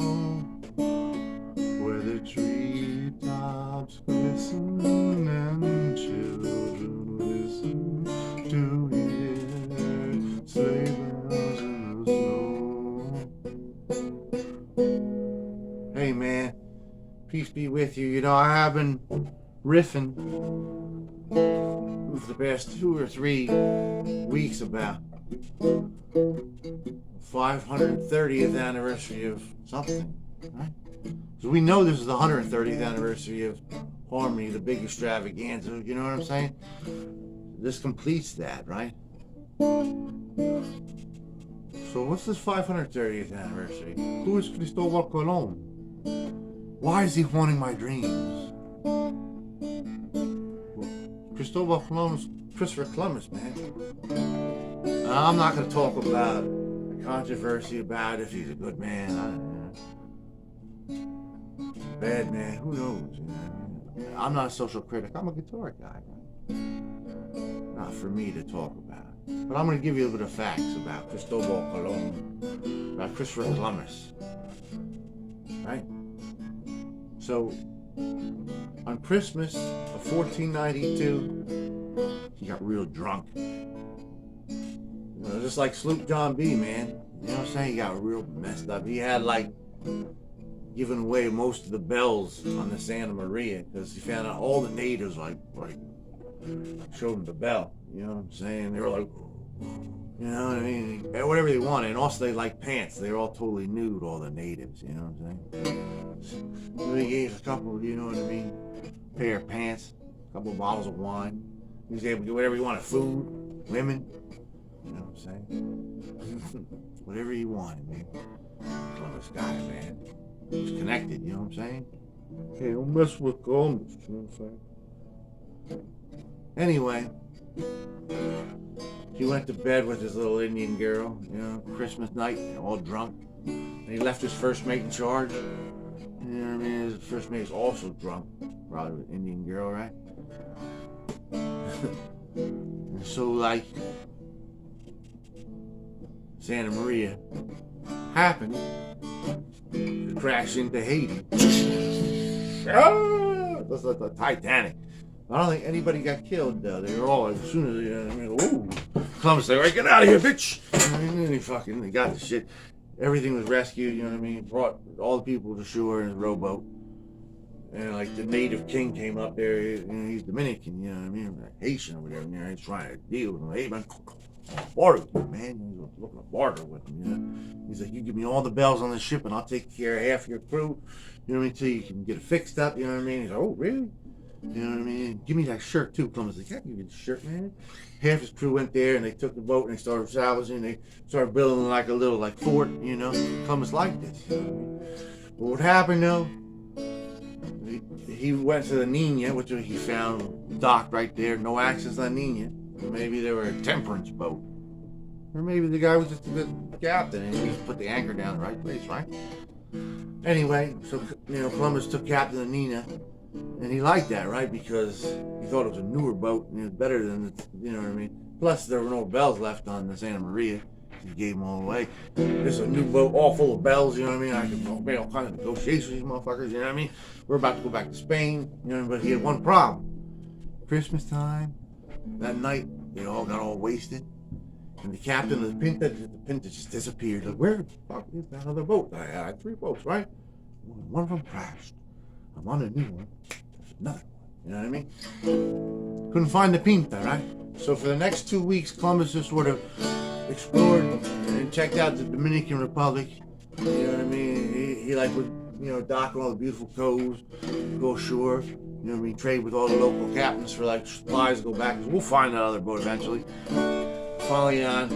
where the treetops glisten and children listen to hear sleigh bells in the snow. Hey man, peace be with you. You know, I have been riffing for the past 2 or 3 weeks about 530th anniversary of something, right? So we know this is the 130th anniversary of Harmony, the big extravaganza, you know what I'm saying? This completes that, right? So what's this 530th anniversary? Who is Cristobal Colon? Why is he haunting my dreams? Cristobal Colon is Christopher Columbus, man. I'm not going to talk about the controversy about if he's a good man. I don't know. Bad man, who knows? You know? I'm not a social critic. I'm a guitar guy. Right? Not for me to talk about. But I'm going to give you a bit of facts about Cristobal Colon, about Christopher Columbus. Right? So, on Christmas of 1492, he got real drunk. You know, just like Sloop John B, man. You know what I'm saying? He got real messed up. He had like given away most of the bells on the Santa Maria because he found out all the natives like showed him the bell. You know what I'm saying? They were like, you know what I mean? Whatever they wanted. And also they liked pants. They were all totally nude, all the natives. You know what I'm saying? So he gave a couple, you know what I mean? Pair of pants, a couple of bottles of wine. He was able to get whatever he wanted. Food, women. You know what I'm saying? Whatever he wanted, man. Columbus guy, man. He was connected, you know what I'm saying? Hey, don't mess with Columbus, you know what I'm saying? Anyway, he went to bed with his little Indian girl, you know, Christmas night, all drunk. And he left his first mate in charge. You know what I mean? His first mate was also drunk. Probably an Indian girl, right? And so, like, Santa Maria happened to crash into Haiti. That's like the Titanic. I don't think anybody got killed though. They were all, as soon as ooh, Columbus said, "Right, get out of here, bitch!" And they got the shit. Everything was rescued. You know what I mean? Brought all the people to shore in a rowboat. And like the native king came up there. You know, he's Dominican. You know what I mean? Haitian or whatever. You know, he's trying to deal with him. Hey man, barter with him, man. He's looking to barter with him. You know, he's like, you give me all the bells on the ship, and I'll take care of half your crew. You know what I mean? Till you can get it fixed up. You know what I mean? He's like, oh really? You know what I mean? Give me that shirt too. Columbus like, I can give you the shirt, man. Half his crew went there and they took the boat and they started salvaging. They started building like a little fort, you know. Columbus liked this. You know what I mean? But what happened though? He went to the Nina, which he found docked right there. No access on Nina. Maybe they were a temperance boat, or maybe the guy was just a good captain and he put the anchor down the right place, right? Anyway, so you know, Columbus took captain of Nina. And he liked that, right? Because he thought it was a newer boat and it was better than, you know what I mean? Plus, there were no bells left on the Santa Maria. He gave them all away. This is a new boat, all full of bells, you know what I mean? I could make all kinds of negotiations with these motherfuckers, you know what I mean? We're about to go back to Spain, you know, but he had one problem. Christmas time, that night, they all got all wasted. And the captain of the Pinta just disappeared. Like, where the fuck is that other boat? I had 3 boats, right? One of them crashed. I'm on a new one. There's another one. You know what I mean? Couldn't find the Pinta, right? So for the next 2 weeks, Columbus just sort of explored and checked out the Dominican Republic. You know what I mean? He like would, you know, dock on all the beautiful coves, go ashore. You know what I mean? Trade with all the local captains for like supplies to go back. We'll find that other boat eventually. Finally, on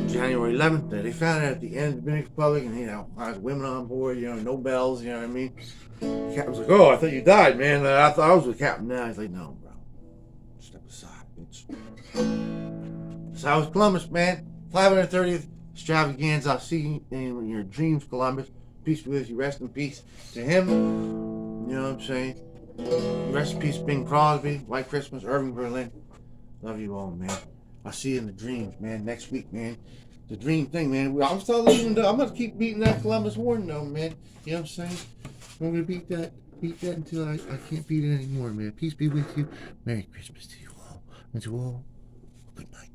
January 11th, they found it at the end of the Dominican Republic, and you know, I was women on board. You know, no bells. You know what I mean? The captain was like, "Oh, I thought you died, man. I thought I was with the captain." Now he's like, "No, bro, step aside, bitch." So I was Columbus, man. 530th Extravaganza. I'll see you in your dreams, Columbus. Peace be with you. Rest in peace to him. You know what I'm saying? Rest in peace, Bing Crosby, White Christmas, Irving Berlin. Love you all, man. I'll see you in the dreams, man. Next week, man. The dream thing, man. I'm still living. I'm gonna keep beating that Columbus horn, though, man. You know what I'm saying? I'm gonna beat that until I can't beat it anymore, man. Peace be with you. Merry Christmas to you all. And to all, good night.